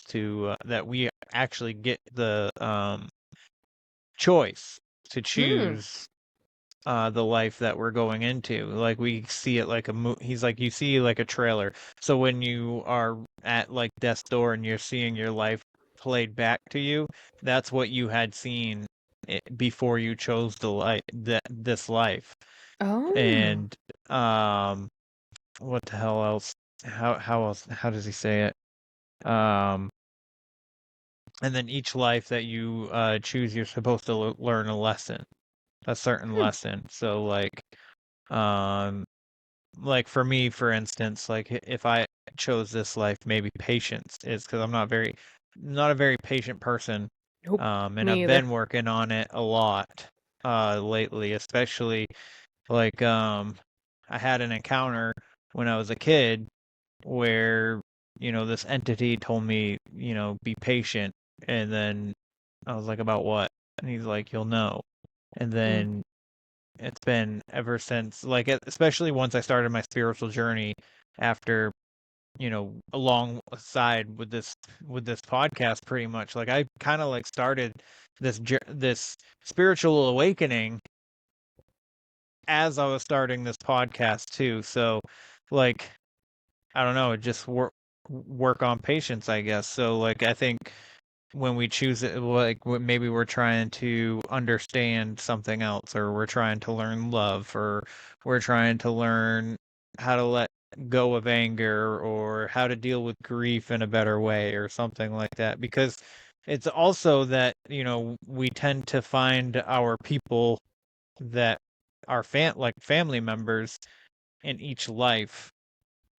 to that we actually get the choice to choose the life that we're going into. Like we see it like he's like you see like a trailer. So when you are at like death's door and you're seeing your life played back to you, that's what you had seen before you chose this life. oh, And what the hell else? How does he say it? And then each life that you choose, you're supposed to learn a certain lesson. So like for me, for instance, like if I chose this life, maybe patience is because I'm not a very patient person. nope, And me I've either. been working on it a lot lately, especially like I had an encounter when I was a kid where, this entity told me, be patient. And then I was like, about what? And he's like, you'll know. And Mm. then it's been ever since, like, especially once I started my spiritual journey after, alongside with this podcast, pretty much. Like, I kind of like started this spiritual awakening as I was starting this podcast too. So, like, I don't know, it just work on patience, I guess. So, like, I think when we choose it, like maybe we're trying to understand something else, or we're trying to learn love, or we're trying to learn how to let go of anger, or how to deal with grief in a better way, or something like that. Because it's also that, we tend to find our people that are like family members in each life,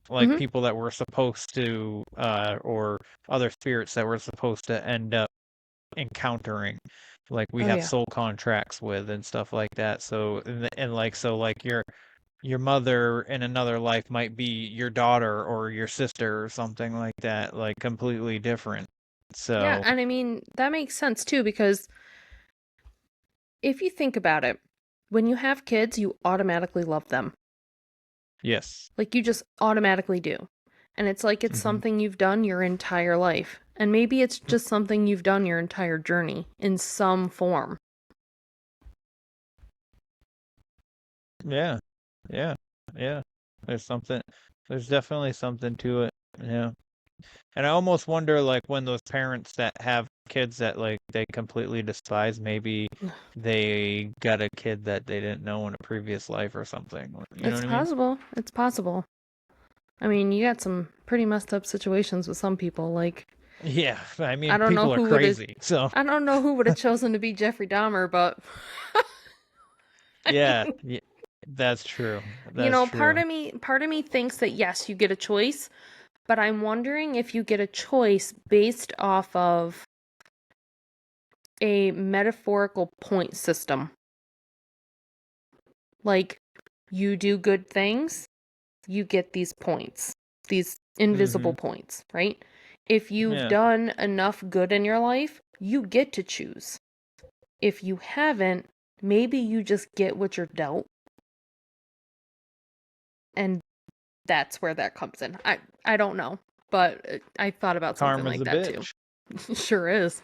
like Mhm. people that we're supposed to, or other spirits that we're supposed to end up encountering, like we Oh have yeah. soul contracts with and stuff like that. So and like so like your mother in another life might be your daughter or your sister or something like that, like completely different. Yeah, So and I mean, that makes sense too because if you think about it, when you have kids, you automatically love them. yes. Like you just automatically do. And it's like it's Hmm. something you've done your entire life. And maybe it's just something you've done your entire journey in some form. Yeah, yeah, yeah, there's definitely something to it. Yeah. And I almost wonder, like, when those parents that have kids that, like, they completely despise, maybe they got a kid that they didn't know in a previous life or something. You know It's what I mean? possible. It's possible. I mean, you got some pretty messed up situations with some people. Like, Yeah, I I mean, don't know people are who would have. crazy. So, I don't know who would have chosen to be Jeffrey Dahmer, but I yeah, mean, yeah, that's true. you That's know, true. part of me thinks that yes, you get a choice, but I'm wondering if you get a choice based off of a metaphorical point system. Like, you do good things, you get these points, these invisible Hmm. points, right? If you've Yeah. done enough good in your life, you get to choose. If you haven't, maybe you just get what you're dealt. And that's where that comes in. I don't know, but I thought about something Karma's like a that too. bitch. Sure is.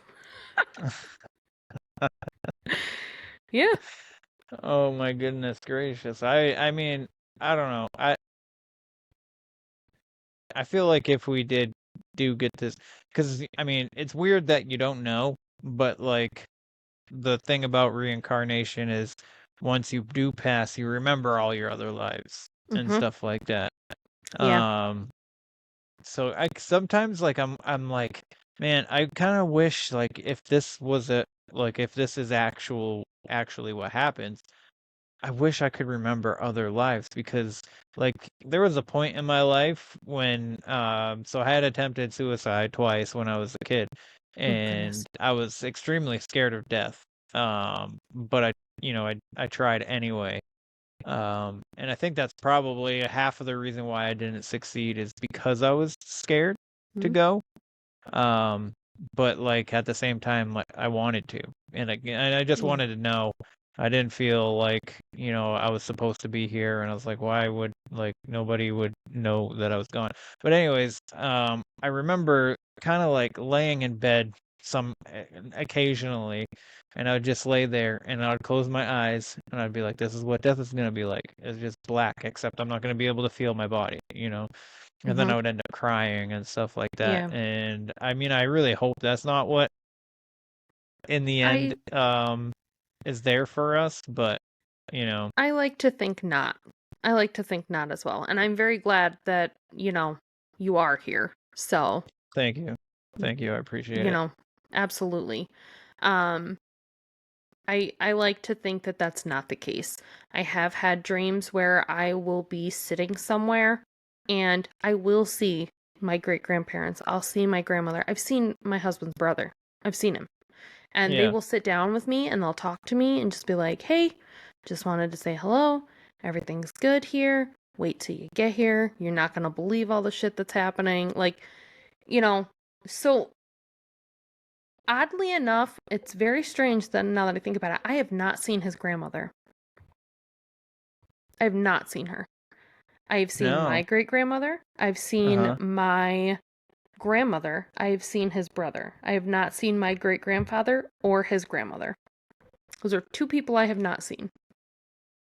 Yeah. Oh my goodness gracious. I mean, I don't know. I feel like if we do get this, because I mean, it's weird that you don't know, but like the thing about reincarnation is once you do pass, you remember all your other lives and Mhm. stuff like that. Yeah. So I sometimes like I'm like, man, I kind of wish like if this was if this is actually what happens, I wish I could remember other lives because like there was a point in my life when so I had attempted suicide twice when I was a kid Oh, goodness. and I was extremely scared of death. But I tried anyway. And I think that's probably half of the reason why I didn't succeed is because I was scared to Mhm. go. Um, but like at the same time, like I wanted to, and I just Yeah. wanted to know. I didn't feel like, I was supposed to be here, and I was like, why would like nobody would know that I was gone? But anyways, I remember kind of like laying in bed occasionally, and I would just lay there, and I would close my eyes, and I'd be like, this is what death is gonna be like. It's just black, except I'm not gonna be able to feel my body, and then I Mhm. would end up crying and stuff like that. Yeah. And I mean, I really hope that's not what in the end is there for us, but I like to think not. I like to think not as well. And I'm very glad that, you are here. So, thank you. Thank you. I appreciate you it. know, absolutely. Um, I like to think that that's not the case. I have had dreams where I will be sitting somewhere and I will see my great grandparents. I'll see my grandmother. I've seen my husband's brother. I've seen him. And they Yeah. will sit down with me and they'll talk to me and just be like, hey, just wanted to say hello. Everything's good here. Wait till you get here. You're not going to believe all the shit that's happening. Like, so oddly enough, it's very strange that now that I think about it, I have not seen his grandmother. I have not seen her. I have seen my No. great grandmother. I've seen Uh-huh. my grandmother. I have seen his brother. I have not seen my great grandfather or his grandmother. Those are two people I have not seen.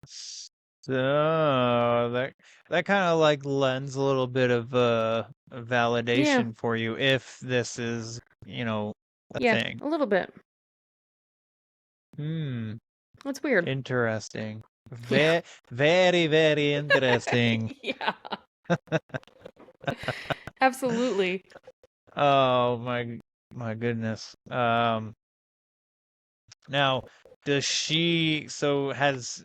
So that kind of like lends a little bit of Yeah. validation for you if this is, a Yeah, thing. a little bit. That's weird. Interesting. Yeah. Very, very interesting. Yeah. Absolutely. Oh my goodness. Now does she has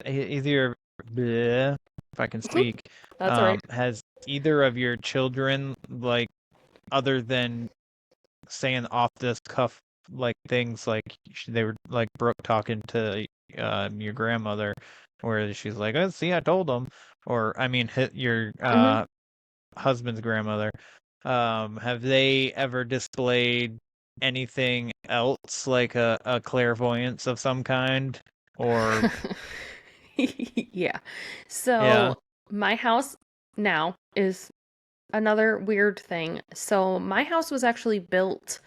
either bleh, if I can speak, That's all right. has either of your children like other than saying off the cuff like things like they were like Brooke talking to your grandmother where she's like, oh, see, I told them, or I mean your Mm-hmm. husband's grandmother, have they ever displayed anything else like a clairvoyance of some kind or Yeah. So yeah. my house now is another weird thing. So my house was actually built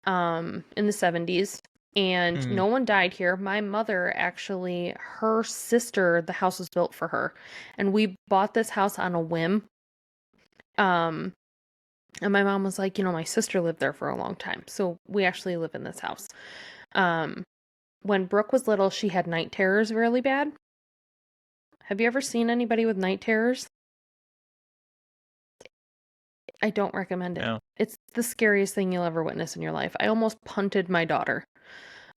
in the 70s and Mm. no one died here. My mother actually, her sister, the house was built for her. And we bought this house on a whim. And my mom was like, my sister lived there for a long time. So we actually live in this house. When Brooke was little, she had night terrors really bad. Have you ever seen anybody with night terrors? I don't recommend it. No. It's the scariest thing you'll ever witness in your life. I almost punted my daughter.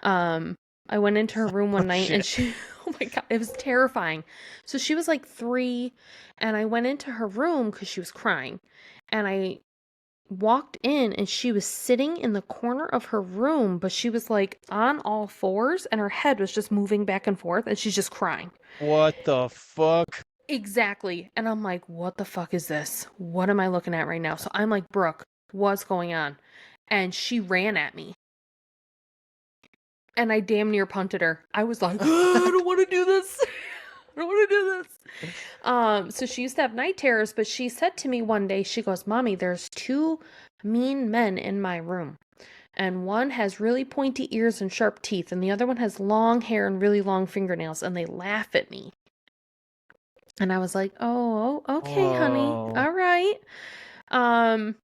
I went into her room one night and Shit. she, oh my God, it was terrifying. So she was like 3 and I went into her room because she was crying and I walked in and she was sitting in the corner of her room, but she was like on all fours and her head was just moving back and forth and she's just crying. What the fuck? Exactly. And I'm like, what the fuck is this? What am I looking at right now? So I'm like, Brooke, what's going on? And she ran at me. And I damn near punted her. I was like, oh, I don't want to do this. I don't want to do this. So she used to have night terrors, but she said to me one day, she goes, Mommy, there's 2 mean men in my room. And one has really pointy ears and sharp teeth, and the other one has long hair and really long fingernails, and they laugh at me. And I was like, oh, okay, honey. Whoa. All right. And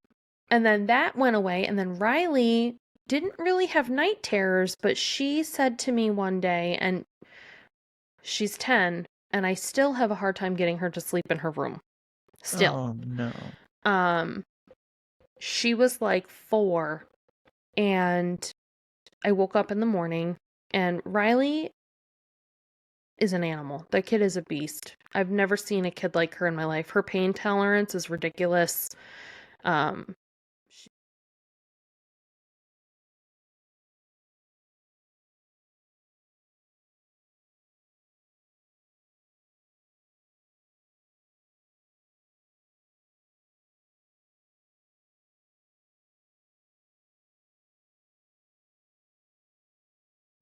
then that went away. And then Riley didn't really have night terrors, but she said to me one day, and she's 10, and I still have a hard time getting her to sleep in her room. Still. Oh no. She was like 4, and I woke up in the morning, and Riley is an animal. That kid is a beast. I've never seen a kid like her in my life. Her pain tolerance is ridiculous. She-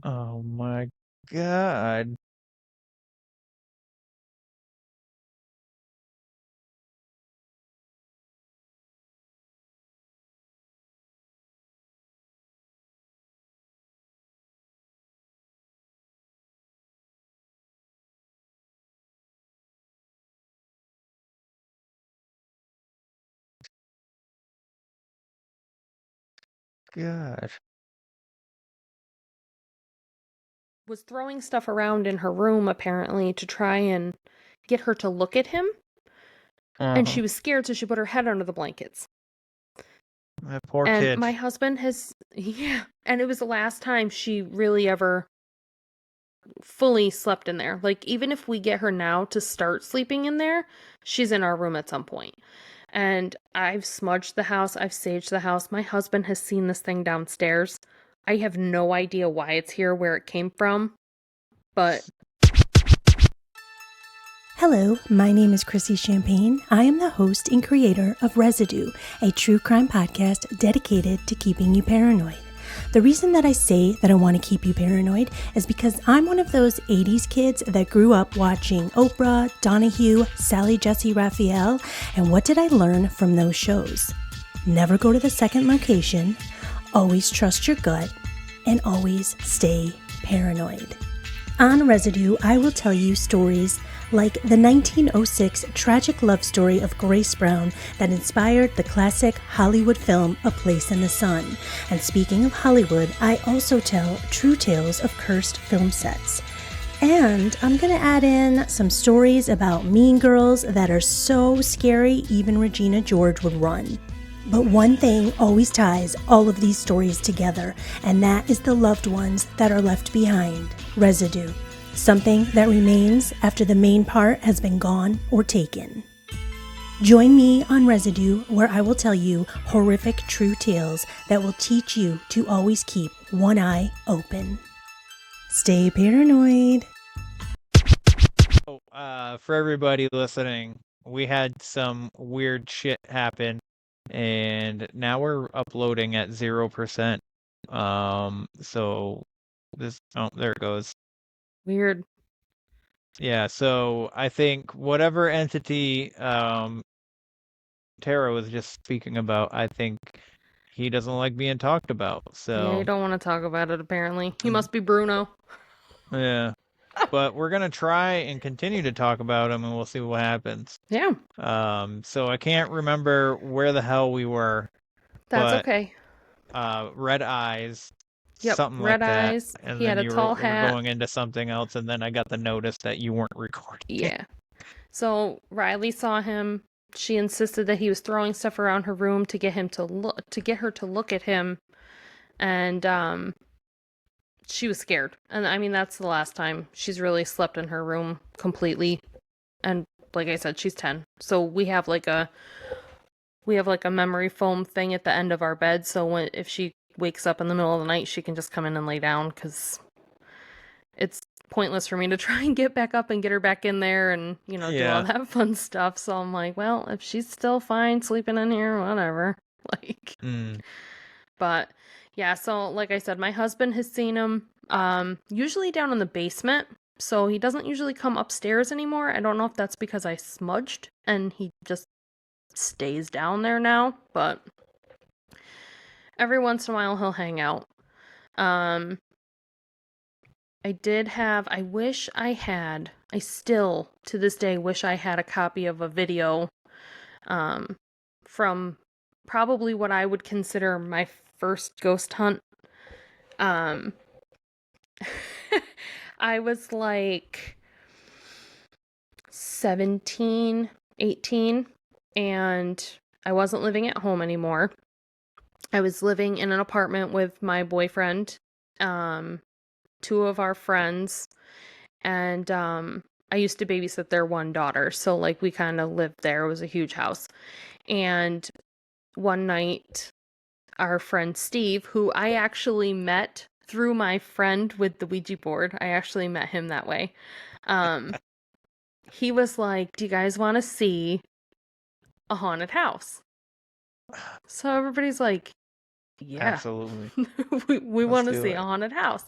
Oh my God. God. was throwing stuff around in her room apparently to try and get her to look at him. And she was scared, so she put her head under the blankets. That poor And kid. my husband has, yeah, and it was the last time she really ever fully slept in there. Like, even if we get her now to start sleeping in there, she's in our room at some point. And I've smudged the house, I've saged the house. My husband has seen this thing downstairs. I have no idea why it's here, where it came from, but Hello, my name is Chrissy Champagne. I am the host and creator of Residue, a true crime podcast dedicated to keeping you paranoid. The reason that I say that I want to keep you paranoid is because I'm one of those 80s kids that grew up watching Oprah, Donahue, Sally Jesse Raphael, and what did I learn from those shows? Never go to the second location, always trust your gut, and always stay paranoid. On Residue, I will tell you stories like the 1906 tragic love story of Grace Brown that inspired the classic Hollywood film A Place in the Sun. And speaking of Hollywood, I also tell true tales of cursed film sets. And I'm going to add in some stories about mean girls that are so scary even Regina George would run. But one thing always ties all of these stories together, and that is the loved ones that are left behind. Residue. Something that remains after the main part has been gone or taken. Join me on Residue, where I will tell you horrific true tales that will teach you to always keep one eye open. Stay paranoid. For everybody listening, we had some weird shit happen, and now we're uploading at 0%. So this, oh, there it goes. weird. Yeah, so I think whatever entity Tara was just speaking about, I think he doesn't like being talked about. Yeah, you So don't want to talk about it, apparently. He must be Bruno. yeah. But we're gonna try and continue to talk about him, and we'll see what happens. Yeah. So I can't remember where the hell we were. That's but, okay. Red eyes, Yep, something red like that. eyes. And He then had a you tall were hat. going into something else, and then I got the notice that you weren't recording. Yeah. So Riley saw him. She insisted that he was throwing stuff around her room to get him to look, to get her to look at him, and she was scared. And I mean, that's the last time she's really slept in her room completely. And like I said, she's 10. So we have like a memory foam thing at the end of our bed, so if she wakes up in the middle of the night, she can just come in and lay down, because it's pointless for me to try and get back up and get her back in there and, do all that fun stuff. So I'm like, well, if she's still fine sleeping in here, whatever. Like, but yeah, so like I said, my husband has seen him, usually down in the basement. So he doesn't usually come upstairs anymore. I don't know if that's because I smudged and he just stays down there now, but every once in a while he'll hang out. I still to this day wish I had a copy of a video from probably what I would consider my first ghost hunt. I was like 17, 18, and I wasn't living at home anymore. I was living in an apartment with my boyfriend, two of our friends, and I used to babysit their one daughter, so like we kind of lived there. It was a huge house. And one night, our friend Steve, who I actually met through my friend with the Ouija board, I actually met him that way. He was like, "Do you guys want to see a haunted house?" So everybody's like, "Yeah, Absolutely. we Let's want to do see it. a haunted house."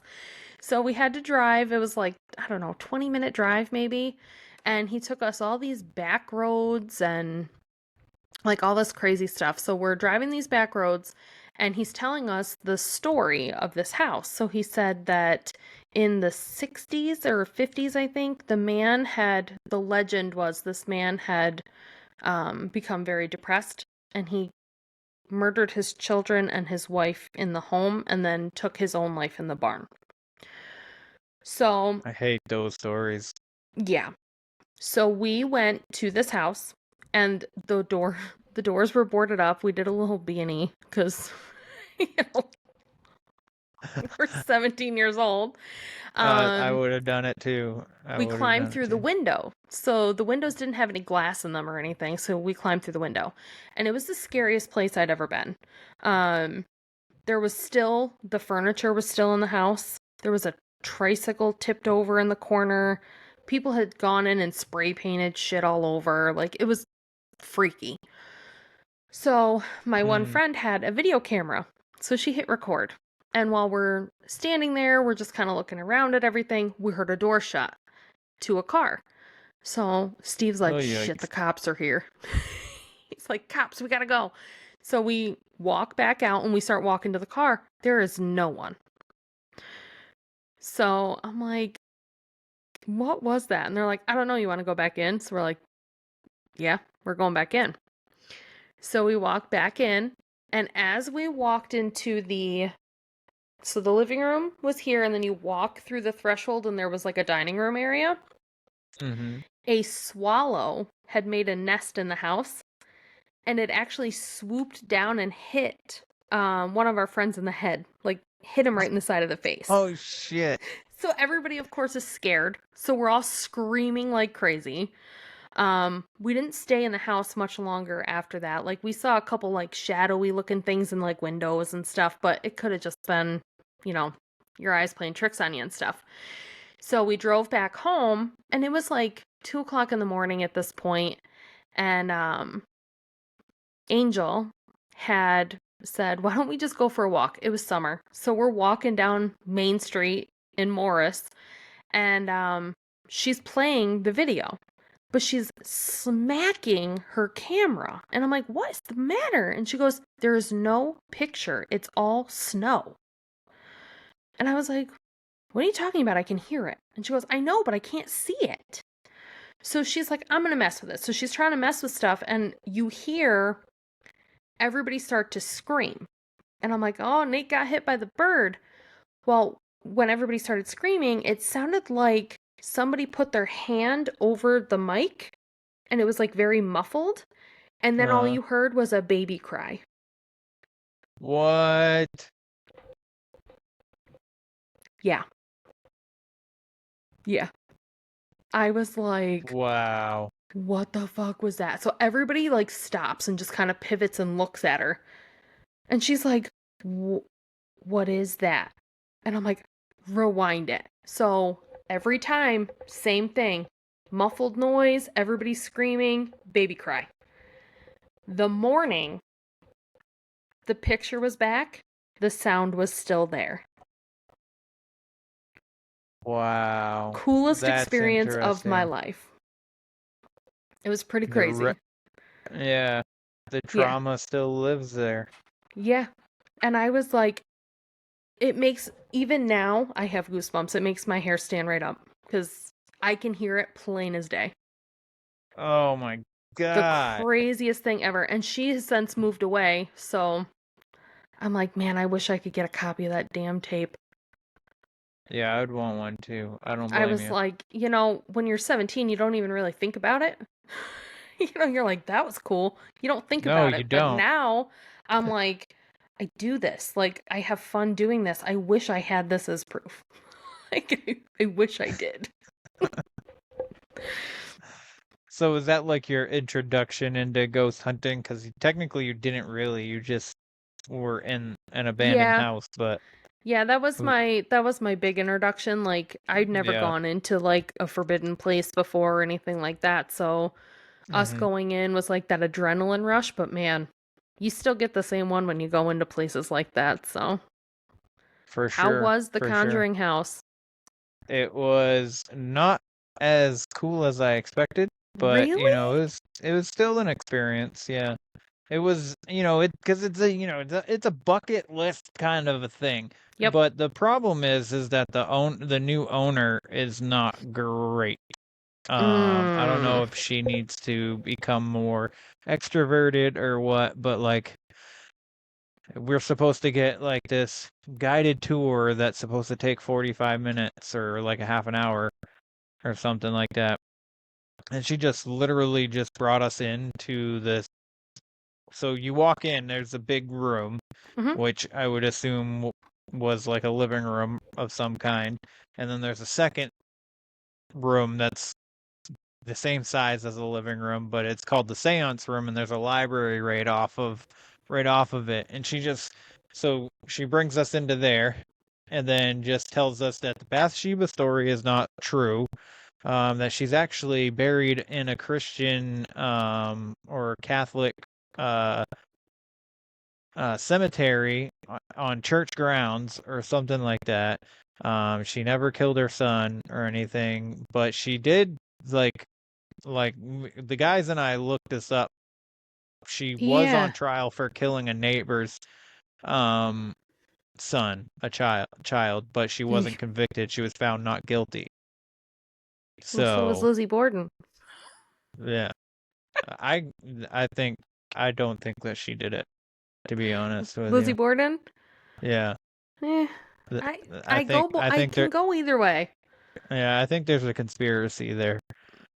So we had to drive. It was like, I don't know, 20-minute drive maybe. And he took us all these back roads and like all this crazy stuff. So we're driving these back roads and he's telling us the story of this house. So he said that in the 60s or 50s, I think, the legend was this man had become very depressed and he murdered his children and his wife in the home and then took his own life in the barn. So, I hate those stories. yeah. So we went to this house and the doors were boarded up. We did a little B&E because we're 17 years old. I would have done it too. We climbed through the window. So the windows didn't have any glass in them or anything. So we climbed through the window. And it was the scariest place I'd ever been. The furniture was still in the house. There was a tricycle tipped over in the corner. People had gone in and spray painted shit all over. Like, it was freaky. So my one friend had a video camera. So she hit record. And while we're standing there, we're just kind of looking around at everything. We heard a door shut to a car. So Steve's like, shit, the cops are here. He's like, cops, we gotta go. So we walk back out and we start walking to the car. There is no one. So I'm like, what was that? And they're like, I don't know. You want to go back in? So we're like, yeah, we're going back in. So we walk back in. And as we walked into the living room was here. And then you walk through the threshold and there was like a dining room area. Mm-hmm. A swallow had made a nest in the house. And it actually swooped down and hit one of our friends in the head. Like, hit him right in the side of the face. Oh, shit. So everybody, of course, is scared. So we're all screaming like crazy. We didn't stay in the house much longer after that. Like, we saw a couple, like, shadowy looking things in, like, windows and stuff. But it could have just been, your eyes playing tricks on you and stuff. So we drove back home. And it was, like, 2 o'clock in the morning at this point. And, Angel had said, why don't we just go for a walk? It was summer. So we're walking down Main Street in Morris and she's playing the video, but she's smacking her camera. And I'm like, what is the matter? And she goes, there is no picture. It's all snow. And I was like, what are you talking about? I can hear it. And she goes, I know, but I can't see it. So she's like, I'm going to mess with it. So she's trying to mess with stuff and you hear everybody start to scream. And I'm like, oh, Nate got hit by the bird. Well, when everybody started screaming, it sounded like somebody put their hand over the mic and it was like very muffled. And then all you heard was a baby cry. What? Yeah. Yeah. I was like, wow. What the fuck was that? So everybody like stops and just kind of pivots and looks at her. And she's like, what is that? And I'm like, rewind it. So every time, same thing. Muffled noise, everybody screaming, baby cry. The morning, the picture was back. The sound was still there. Wow. Coolest That's experience of my life. It was pretty crazy. Yeah. The trauma still lives there. Yeah. And I was like, even now, I have goosebumps. It makes my hair stand right up because I can hear it plain as day. Oh my God. The craziest thing ever. And she has since moved away. So I'm like, man, I wish I could get a copy of that damn tape. Yeah, I would want one too. I don't blame you. I was like, when you're 17, you don't even really think about it. You're like, that was cool. You don't think No, about you it. But don't. now I'm like, I do this. Like, I have fun doing this. I wish I had this as proof. Like, I wish I did. So is that like your introduction into ghost hunting? Because technically you didn't really. You just were in an abandoned Yeah. house, but Yeah, that was my big introduction. Like, I'd never yeah. gone into like a forbidden place before or anything like that. So us Mhm. going in was like that adrenaline rush, but man, you still get the same one when you go into places like that. So For how sure. was the For sure. Conjuring house? It was not as cool as I expected, but Really? it was still an experience. Yeah. It was, because it's a, it's a bucket list kind of a thing. Yep. But the problem is that the new owner is not great. I don't know Mm. if she needs to become more extroverted or what, but like we're supposed to get like this guided tour that's supposed to take 45 minutes or like a half an hour or something like that. And she just literally just brought us into this. So you walk in, there's a big room, Mhm. which I would assume was like a living room of some kind. And then there's a second room that's the same size as the living room, but it's called the seance room, and there's a library right off of it. And so she brings us into there and then just tells us that the Bathsheba story is not true. That she's actually buried in a Christian or Catholic uh, cemetery on church grounds or something like that. She never killed her son or anything, but she did like the guys and I looked this up. She was Yeah. on trial for killing a neighbor's um child, but she wasn't convicted. She was found not guilty. Well, so was So, Lizzie Borden. yeah. I I think I don't think that she did it, to be honest with Lizzie you. Borden? Yeah. Eh, Th- I I think can go either way. I think there's a conspiracy there.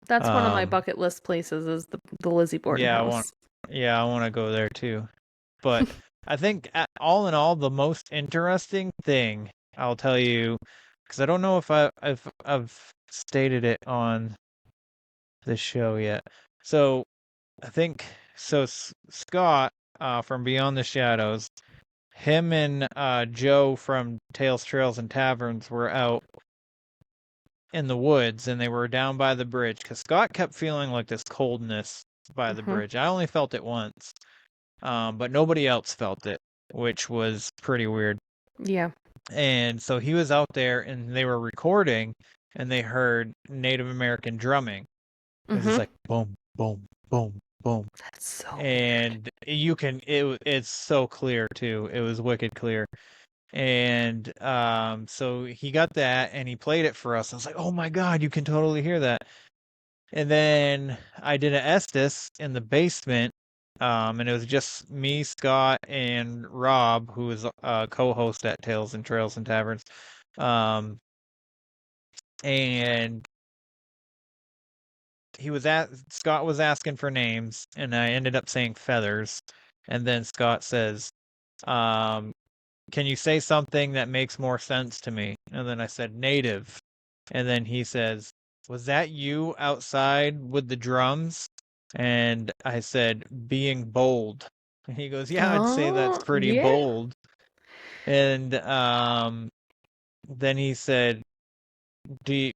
That's one of my Um bucket list places is the Lizzie Borden yeah, house. I want to go there too. But I think all in all, the most interesting thing I'll tell you, because I don't know if I've stated it on this show yet. So I think so. Scott from Beyond the Shadows, him and Joe from Tales, Trails, and Taverns were out in the woods, and they were down by the bridge because Scott kept feeling like this coldness by the Mhm. bridge. I only felt it once. But nobody else felt it, which was pretty weird. Yeah. And so he was out there and they were recording and they heard Native American drumming. It was just Mhm. like boom, boom, boom, boom. That's so weird. And it's so clear too. It was wicked clear. And so he got that and he played it for us. I was like, "Oh my God, you can totally hear that." And then I did an Estes in the basement, and it was just me, Scott, and Rob, who is a co-host at Tales and Trails and Taverns. And Scott was asking for names, and I ended up saying feathers. And then Scott says, um, "Can you say something that makes more sense to me?" And then I said native. And then he says, "Was that you outside with the drums?" And I said, "Being bold." And he goes, "Yeah, I'd say that's Oh, pretty yeah. bold." And then he said,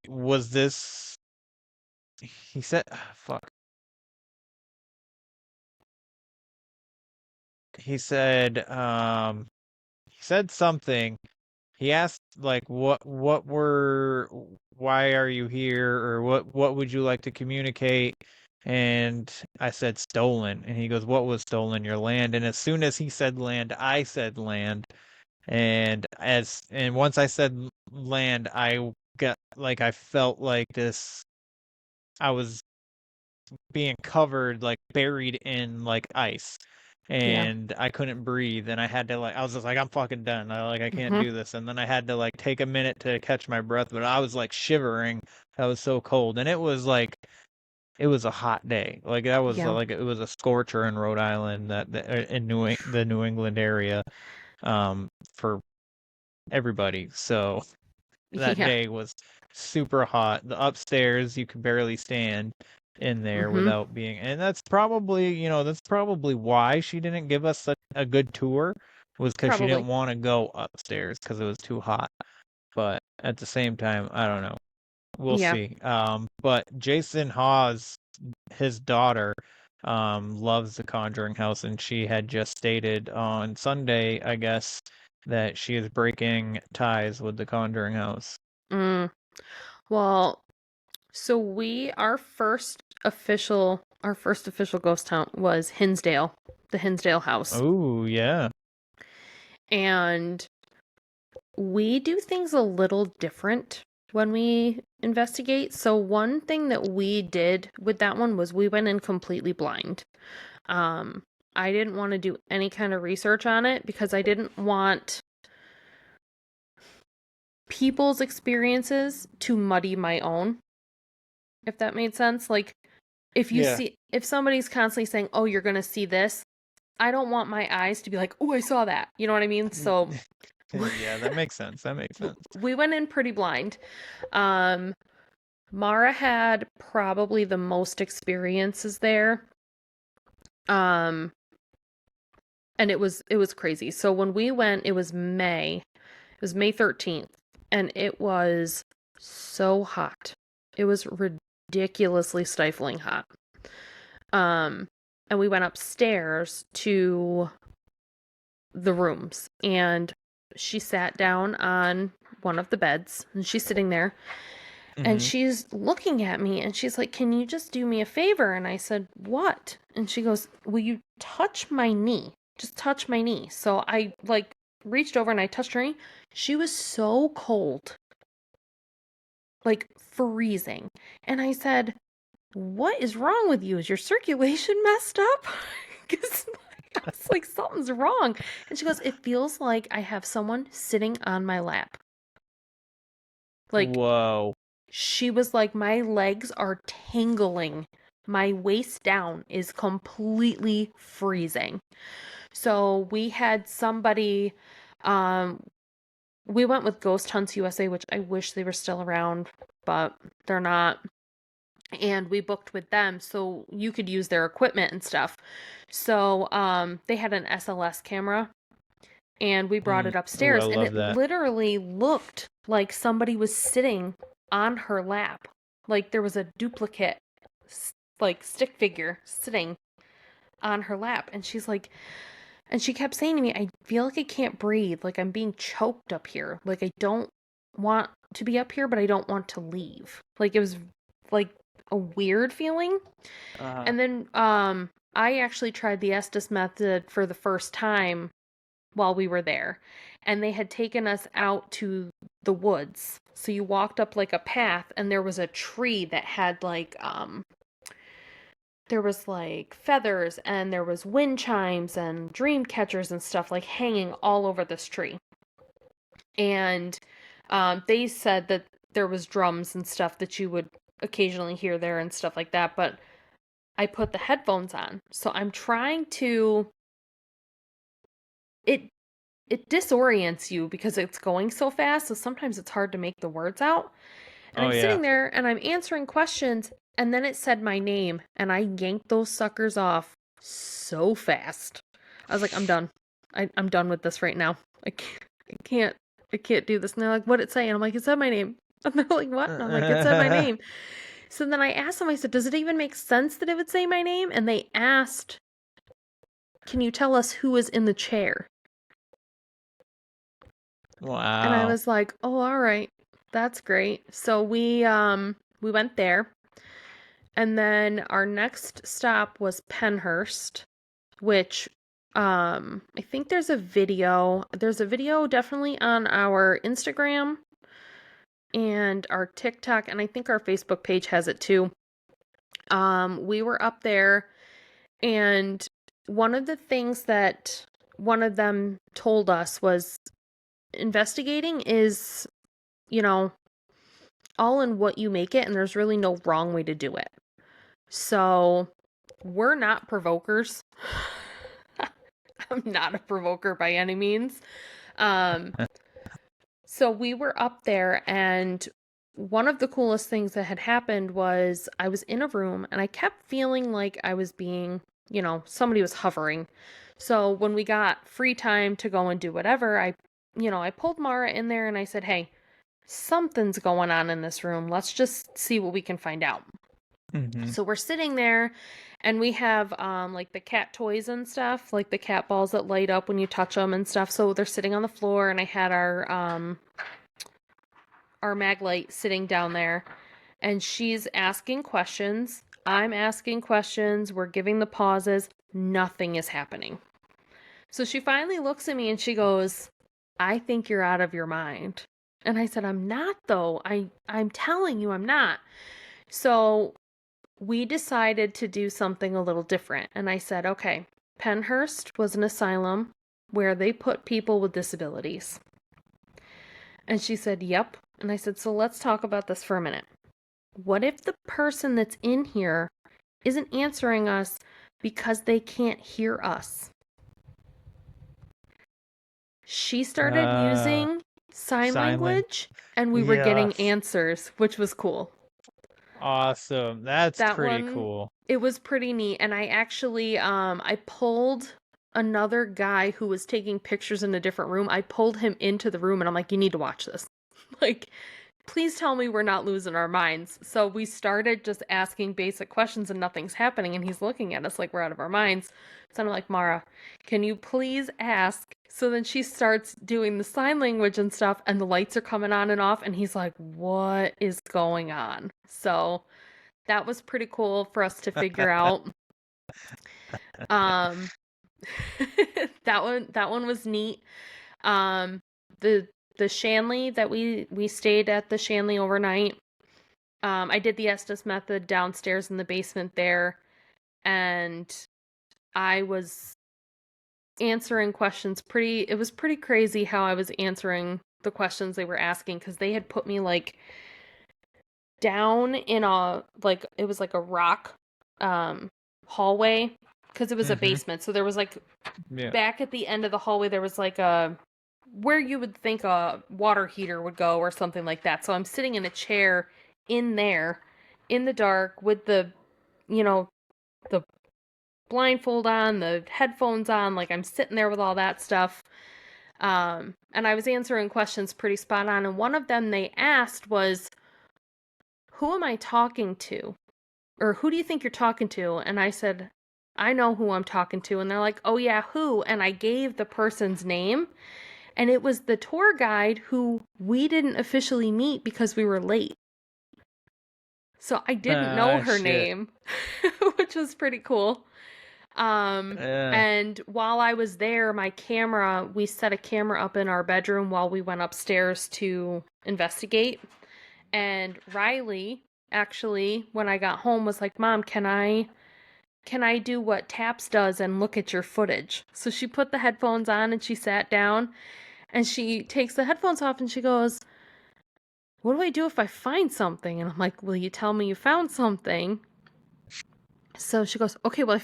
was this he said fuck. He said he said something. He asked like why are you here or what would you like to communicate? And I said stolen. And he goes, "What was stolen? Your land." And as soon as he said land, I said land. And once I said land, I got like I felt like this I was being covered, like buried in like ice. Yeah. And I couldn't breathe, and I had to I was just like, I'm fucking done. I can't Mhm. do this. And then I had to like take a minute to catch my breath, but I was like shivering. I was so cold, and it was a hot day. Like that was Yeah. like it was a scorcher in Rhode Island, in the New England area, for everybody. So that Yeah. day was super hot. The upstairs you could barely stand in there Mm-hmm. without being, and that's probably why she didn't give us a good tour, was because she didn't Probably. want to go upstairs because it was too hot. But at the same time, I don't know. We'll Yeah. see. But Jason Hawes, his daughter, loves the Conjuring House, and she had just stated on Sunday, I guess, that she is breaking ties with the Conjuring House. Well, so our first official ghost hunt was Hinsdale, the Hinsdale house. Oh, yeah. And we do things a little different when we investigate. So one thing that we did with that one was we went in completely blind. I didn't want to do any kind of research on it because I didn't want people's experiences to muddy my own, if that made sense. Like, if somebody's constantly saying, oh, you're gonna see this, I don't want my eyes to be like, oh, I saw that. You know what I mean? So Yeah, that makes sense. we went in pretty blind. Mara had probably the most experiences there. And it was crazy. So when we went, it was May 13th, and it was so hot. It was ridiculously stifling hot. And we went upstairs to the rooms, and she sat down on one of the beds, and she's sitting there, and she's looking at me, and she's like, can you just do me a favor? And I said, what? And she goes, will you touch my knee? Just touch my knee. So I reached over and I touched her knee. She was so cold, like freezing. And I said, what is wrong with you? Is your circulation messed up? Because I was like, something's wrong. And she goes, it feels like I have someone sitting on my lap. Like, whoa. She was like, my legs are tingling. My waist down is completely freezing. So we had somebody, we went with Ghost Hunts USA, which I wish they were still around, but they're not. And we booked with them so you could use their equipment and stuff. So they had an SLS camera, and we brought it upstairs, and it literally looked like somebody was sitting on her lap. Like there was a duplicate, like stick figure sitting on her lap. And she's like, and she kept saying to me, I feel like I can't breathe. Like I'm being choked up here. Like I don't want to be up here, but I don't want to leave. Like it was like a weird feeling. And then I actually tried the Estes method for the first time while we were there, and they had taken us out to the woods. So you walked up like a path, and there was a tree that had like there was like feathers, and there was wind chimes and dream catchers and stuff like hanging all over this tree. And they said that there was drums and stuff that you would occasionally hear there and stuff like that, but I put the headphones on, so I'm trying to it disorients you because it's going so fast, so sometimes it's hard to make the words out. And I'm sitting there and I'm answering questions, and then it said my name, and I yanked those suckers off so fast. I was like, I'm done. I'm done with this right now. I can't do this. And they're like, what'd it say? And I'm like, it said my name. And they're like, what? And I'm like, it said my name. So then I asked them, I said, does it even make sense that it would say my name? And they asked, can you tell us who is in the chair? Wow. And I was like, oh, all right. That's great. So we went there. And then our next stop was Penhurst, which I think there's a video. There's a video definitely on our Instagram and our TikTok, and I think our Facebook page has it too. We were up there, and one of the things that one of them told us was investigating is, all in what you make it, and there's really no wrong way to do it. So we're not provokers. I'm not a provoker by any means. So we were up there, and one of the coolest things that had happened was I was in a room and I kept feeling like I was being, somebody was hovering. So when we got free time to go and do whatever, I pulled Mara in there and I said, hey, something's going on in this room. Let's just see what we can find out. So we're sitting there and we have like the cat toys and stuff, like the cat balls that light up when you touch them and stuff. So they're sitting on the floor, and I had our mag light sitting down there, and she's asking questions. I'm asking questions. We're giving the pauses. Nothing is happening. So she finally looks at me and she goes, I think you're out of your mind. And I said, I'm not though. I'm telling you I'm not. So we decided to do something a little different. And I said, okay, Pennhurst was an asylum where they put people with disabilities. And she said, yep. And I said, so let's talk about this for a minute. What if the person that's in here isn't answering us because they can't hear us? She started using sign language, and we were getting answers, which was cool. Awesome. That's That pretty one, cool. It was pretty neat. And I actually, I pulled another guy who was taking pictures in a different room. I pulled him into the room and I'm like, you need to watch this. Like, please tell me we're not losing our minds. So we started just asking basic questions and nothing's happening. And he's looking at us like we're out of our minds. So I'm like, Mara, can you please ask? So then she starts doing the sign language and stuff, and the lights are coming on and off. And he's like, what is going on? So that was pretty cool for us to figure out. That one was neat. The Shanley that we stayed at the Shanley overnight. I did the Estes method downstairs in the basement there, and I was answering questions it was pretty crazy how I was answering the questions they were asking, because they had put me like down in it was like a rock hallway, because it was a basement. So there was like back at the end of the hallway there was like a where you would think a water heater would go or something like that. So I'm sitting in a chair in there in the dark with the the blindfold on, the headphones on, like I'm sitting there with all that stuff. And I was answering questions pretty spot on, and one of them they asked was, who am I talking to? Or who do you think you're talking to? And I said, I know who I'm talking to. And they're like, oh yeah, who? And I gave the person's name. And it was the tour guide who we didn't officially meet because we were late. So I didn't know her name, which was pretty cool. And while I was there, we set a camera up in our bedroom while we went upstairs to investigate. And Riley, actually, when I got home, was like, Mom, can I do what Taps does and look at your footage? So she put the headphones on and she sat down, and she takes the headphones off and she goes, what do I do if I find something? And I'm like, will you tell me you found something? So she goes, okay, well, I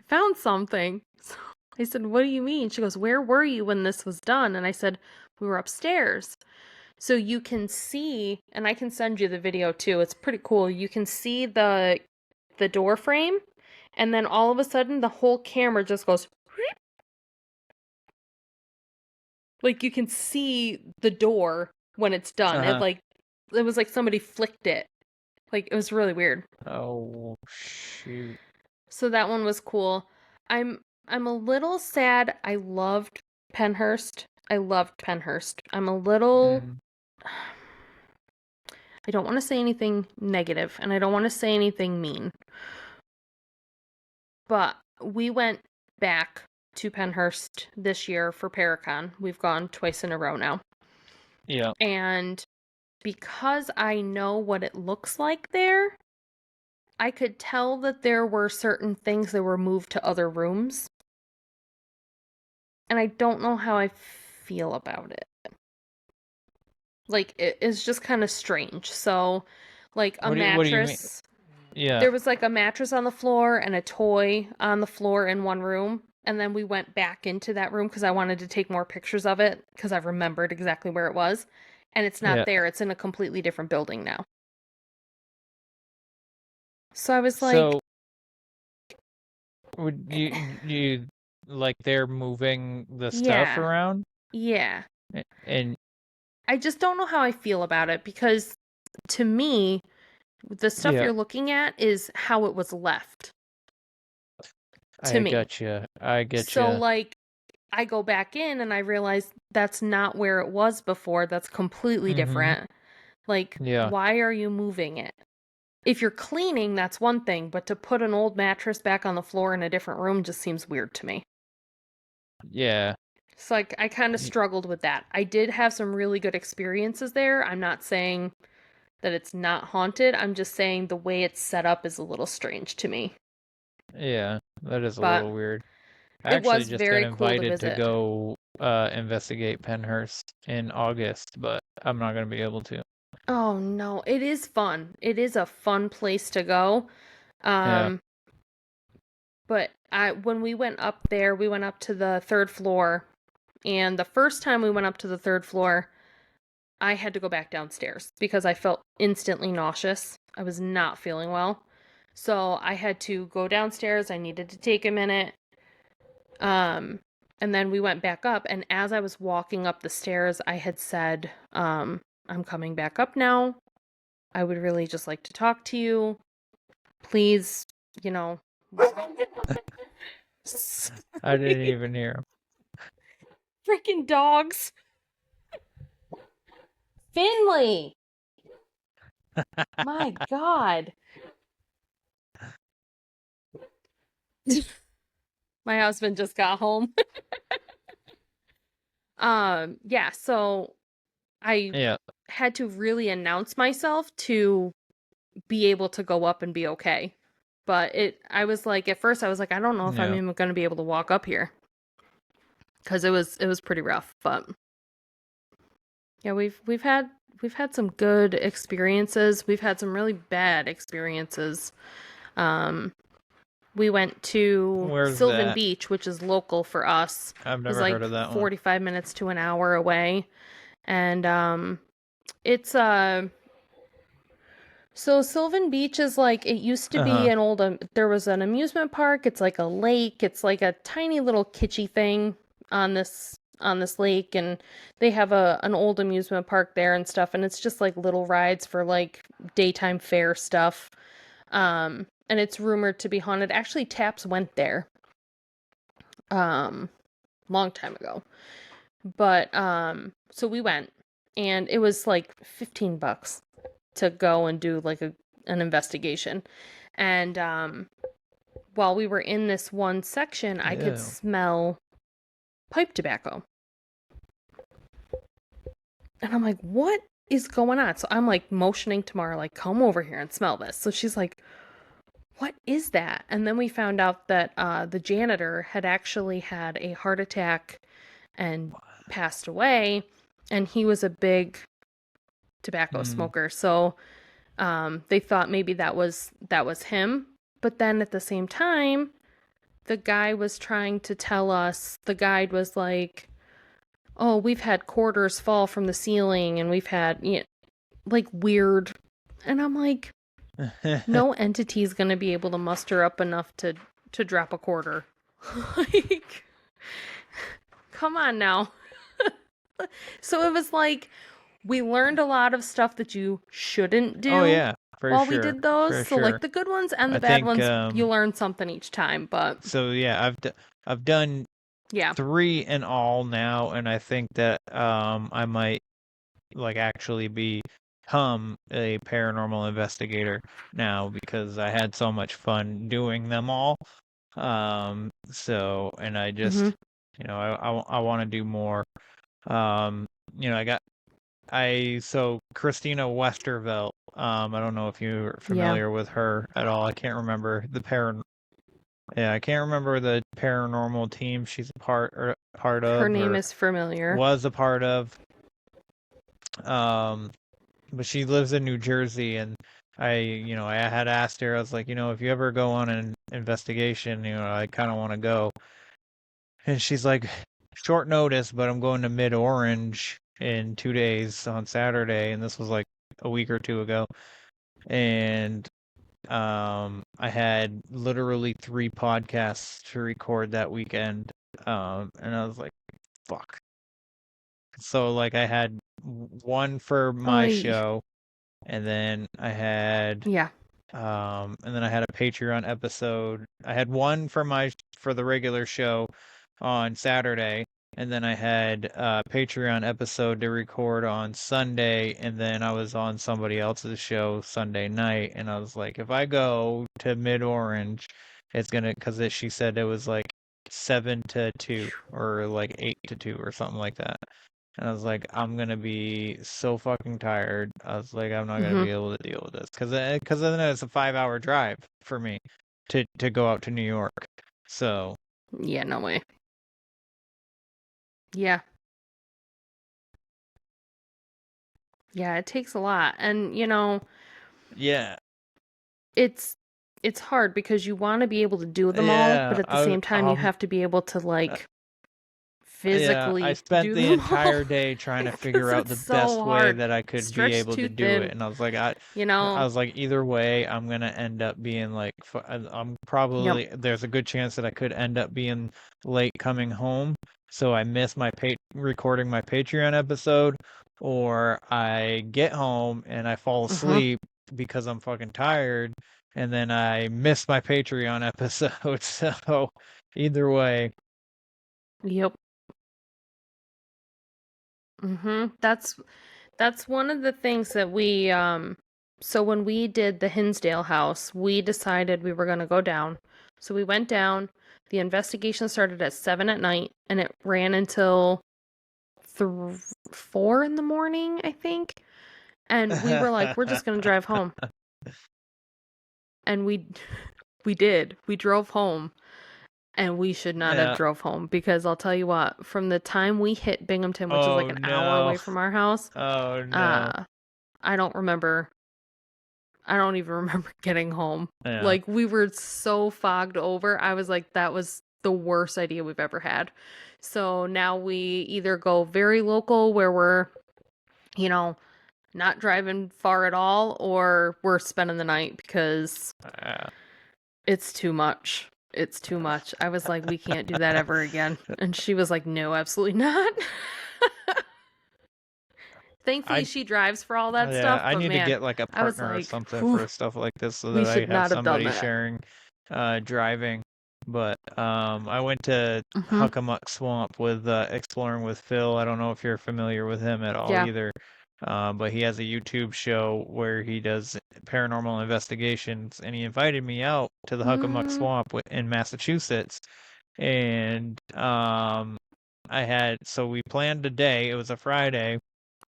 found something. So I said, what do you mean? She goes, where were you when this was done? And I said, we were upstairs. So you can see, and I can send you the video too, it's pretty cool. You can see the door frame, and then all of a sudden the whole camera just goes like you can see the door when it's done. It was like somebody flicked it. Like, it was really weird. Oh shoot. So that one was cool. I'm a little sad. I loved Pennhurst. I'm a little I don't want to say anything negative, and I don't want to say anything mean. But we went back to Pennhurst this year for Paracon. We've gone twice in a row now. Yeah. And because I know what it looks like there, I could tell that there were certain things that were moved to other rooms. And I don't know how I feel about it. Like, it's just kind of strange. So, like, a mattress. Yeah. There was like a mattress on the floor and a toy on the floor in one room. And then we went back into that room because I wanted to take more pictures of it because I remembered exactly where it was. And it's not there. It's in a completely different building now. So I was like... So, would you like they're moving the stuff around? Yeah. And I just don't know how I feel about it because to me, the stuff you're looking at is how it was left. To me. I get you. So, like, I go back in and I realize that's not where it was before. That's completely different. Like, why are you moving it? If you're cleaning, that's one thing, but to put an old mattress back on the floor in a different room just seems weird to me. Yeah. So, like, I kind of struggled with that. I did have some really good experiences there. I'm not saying that it's not haunted. I'm just saying the way it's set up is a little strange to me. Yeah, that is a little weird. I it actually was just very got cool to invited to visit. go investigate Penhurst in August, but I'm not going to be able to. Oh no, it is fun. It is a fun place to go. But when we went up there, we went up to the 3rd floor, and the first time we went up to the 3rd floor, I had to go back downstairs because I felt instantly nauseous. I was not feeling well. So I had to go downstairs. I needed to take a minute. And then we went back up, and as I was walking up the stairs, I had said, I'm coming back up now. I would really just like to talk to you. Please, you know. I didn't even hear him. Freaking dogs. Finley! My God. My husband just got home. Yeah, so I had to really announce myself to be able to go up and be okay. But I was like, at first I was like, I don't know if I'm even going to be able to walk up here. Because it was pretty rough, but yeah, we've had some good experiences. We've had some really bad experiences. We went to Sylvan Beach, which is local for us. I've never heard of that one. 45 minutes to an hour away. And it's so Sylvan Beach is like, it used to be an old there was an amusement park. It's like a lake. It's like a tiny little kitschy thing on this lake, and they have an old amusement park there and stuff, and it's just like little rides for like daytime fair stuff. And it's rumored to be haunted. Actually, Taps went there long time ago. But so we went, and it was like $15 to go and do like an investigation. And while we were in this one section, I could smell pipe tobacco. And I'm like, what is going on? So I'm like motioning to Mara, like, come over here and smell this. So she's like, what is that? And then we found out that the janitor had actually had a heart attack and passed away, and he was a big tobacco smoker. So they thought maybe that was him. But then at the same time, the guy was trying to tell us, the guide was like, oh, we've had quarters fall from the ceiling, and we've had, like, weird. And I'm like, no entity is going to be able to muster up enough to drop a quarter. Like, come on now. So it was like, we learned a lot of stuff that you shouldn't do. Oh, yeah. While we did those. So like the good ones and the bad ones, you learn something each time. But so yeah, I've done 3 in all now, and I think that I might like actually become a paranormal investigator now because I had so much fun doing them all. So, and I just I want to do more. So Christina Westervelt, I don't know if you're familiar with her at all. I can't remember I can't remember the paranormal team she's a part of. Her name is familiar. Was a part of. But she lives in New Jersey, and I had asked her, I was like, if you ever go on an investigation, I kind of want to go. And she's like, short notice, but I'm going to Mid-Orange in 2 days on Saturday. And this was like a week or two ago. And I had literally 3 podcasts to record that weekend. And I was like, fuck. So like I had one for my show, and then I had and then I had a Patreon episode. I had one for the regular show on Saturday, and then I had a Patreon episode to record on Sunday, and then I was on somebody else's show Sunday night, and I was like, if I go to Mid-Orange, it's gonna, because she said it was like 7 to 2 or like 8 to 2 or something like that. And I was like, I'm gonna be so fucking tired. I was like, I'm not gonna be able to deal with this because then it's a 5-hour drive for me to go out to New York. So yeah, no way. Yeah. Yeah, it takes a lot. And yeah, it's hard because you want to be able to do them all, but at the same time you have to be able to like physically I spent do the them entire all. day trying to figure out the it's so best way hard. that I could be Stretched able too to do thin. it, and I was like, I was like, either way, I'm gonna end up being like, I'm probably there's a good chance that I could end up being late coming home, so I miss my recording my Patreon episode, or I get home and I fall asleep because I'm fucking tired, and then I miss my Patreon episode. So either way. Yep. That's one of the things that we so when we did the Hinsdale house, we decided we were going to go down. So we went down. The investigation started at 7 at night and it ran until 4 in the morning, I think. And we were like, we're just going to drive home. And we did. We drove home. And we should not have drove home because I'll tell you what, from the time we hit Binghamton, which is like an hour away from our house, I don't even remember getting home. Yeah. Like we were so fogged over. I was like, that was the worst idea we've ever had. So now we either go very local where we're, not driving far at all, or we're spending the night because it's too much. It's too much. I was like, we can't do that ever again. And she was like, no, absolutely not. Thankfully, she drives for all that stuff. But I need to get like a partner or something for stuff like this so that I have somebody sharing driving. But I went to Huckamuck Swamp with Exploring with Phil. I don't know if you're familiar with him at all either. But he has a YouTube show where he does paranormal investigations, and he invited me out to the Huckamuck Swamp in Massachusetts. And so we planned a day. It was a Friday.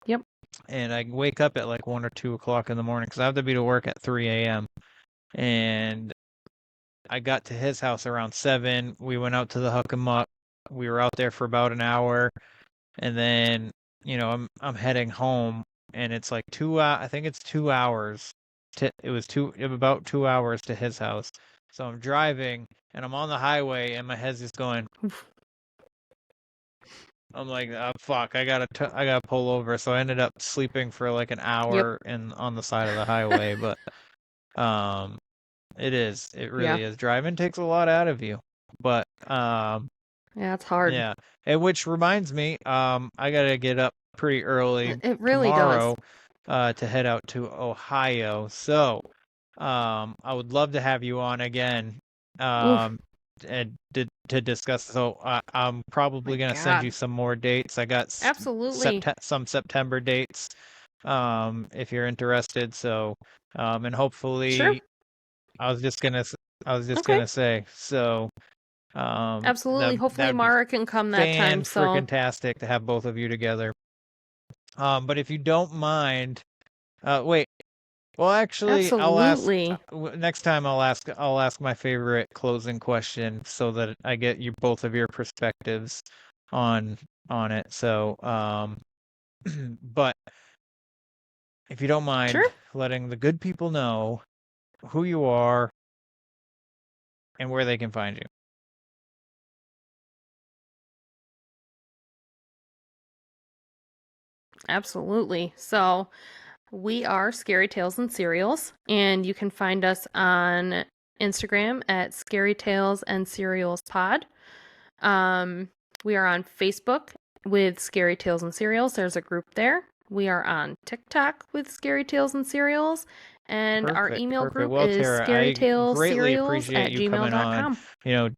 Yep. And I wake up at like 1 or 2 o'clock in the morning because I have to be to work at 3 a.m. And I got to his house around 7. We went out to the Huckamuck. We were out there for about an hour, and then I'm heading home, and it's like 2 I think it's 2 hours about 2 hours to his house. So I'm driving and I'm on the highway and my head's just going. I'm like, oh, fuck, I gotta pull over. So I ended up sleeping for like an hour on the side of the highway. But it really is. Driving takes a lot out of you. But yeah, it's hard. Yeah. And which reminds me, I gotta get up pretty early it really tomorrow to head out to Ohio. So I would love to have you on again and to discuss. So I'm probably gonna send you some more dates. I got absolutely some September dates if you're interested. So and hopefully I was just gonna say so. Absolutely. Hopefully Mara can come that time. So fantastic to have both of you together. But if you don't mind, wait. Well, actually, absolutely. I'll ask next time. I'll ask my favorite closing question so that I get both of your perspectives on it. So, but if you don't mind, letting the good people know who you are and where they can find you. Absolutely. So we are Scary Tales and Serials, and you can find us on Instagram at Scarytales and Serials Pod. We are on Facebook with Scary Tales and Serials. There's a group there. We are on TikTok with Scary Tales and Serials, and our email group Well, is Tara, I greatly appreciate you coming on. scarytaleserials@gmail.com.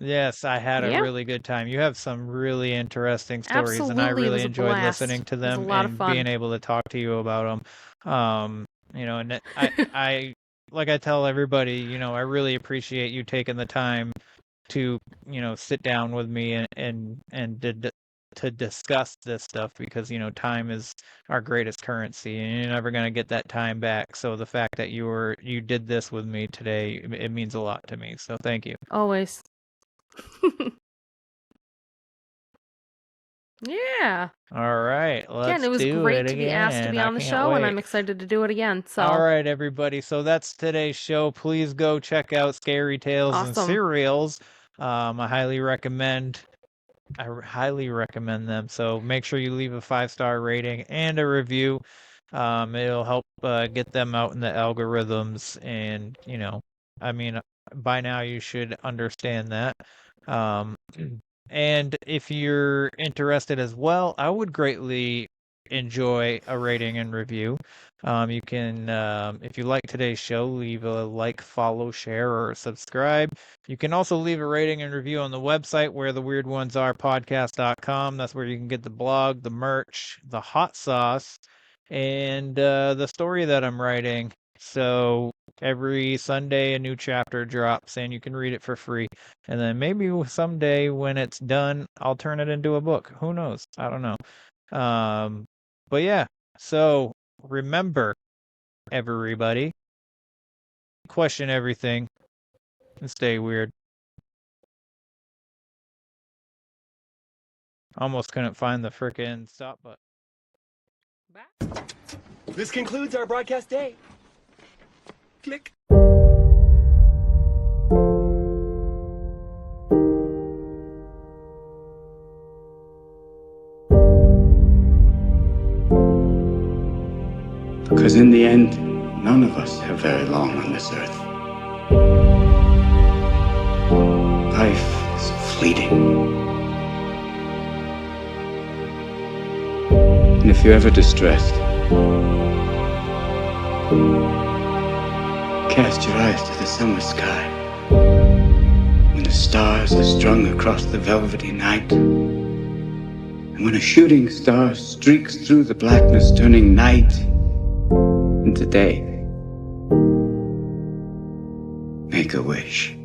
Yes, I had a really good time. You have some really interesting stories, and I Absolutely, it really was a enjoyed blast. listening to It was a them lot of and fun. being able to talk to you about them. And I like I tell everybody, I really appreciate you taking the time to, sit down with me and to discuss this stuff, because, time is our greatest currency, and you're never going to get that time back. So the fact that you did this with me today, it means a lot to me. So thank you. Always. Yeah. All right, Again, it was great to be asked to be on the show, and I'm excited to do it again. So. All right, everybody. So that's today's show. Please go check out Scary Tales and Serials. I highly recommend them. So make sure you leave a 5-star rating and a review. It'll help get them out in the algorithms, and by now you should understand that. And if you're interested as well, I would greatly enjoy a rating and review. You can, if you like today's show, leave a like, follow, share, or subscribe. You can also leave a rating and review on the website, where the Weird Ones Are podcast.com. That's where you can get the blog, the merch, the hot sauce, and the story that I'm writing. So every Sunday a new chapter drops, and you can read it for free. And then maybe someday when it's done, I'll turn it into a book. Who knows? I don't know. But yeah, so remember, everybody, question everything and stay weird. Almost couldn't find the frickin' stop button. This concludes our broadcast day. Click. Because in the end, none of us have very long on this earth. Life is fleeting. And if you're ever distressed, cast your eyes to the summer sky, when the stars are strung across the velvety night, and when a shooting star streaks through the blackness, turning night into day. Make a wish.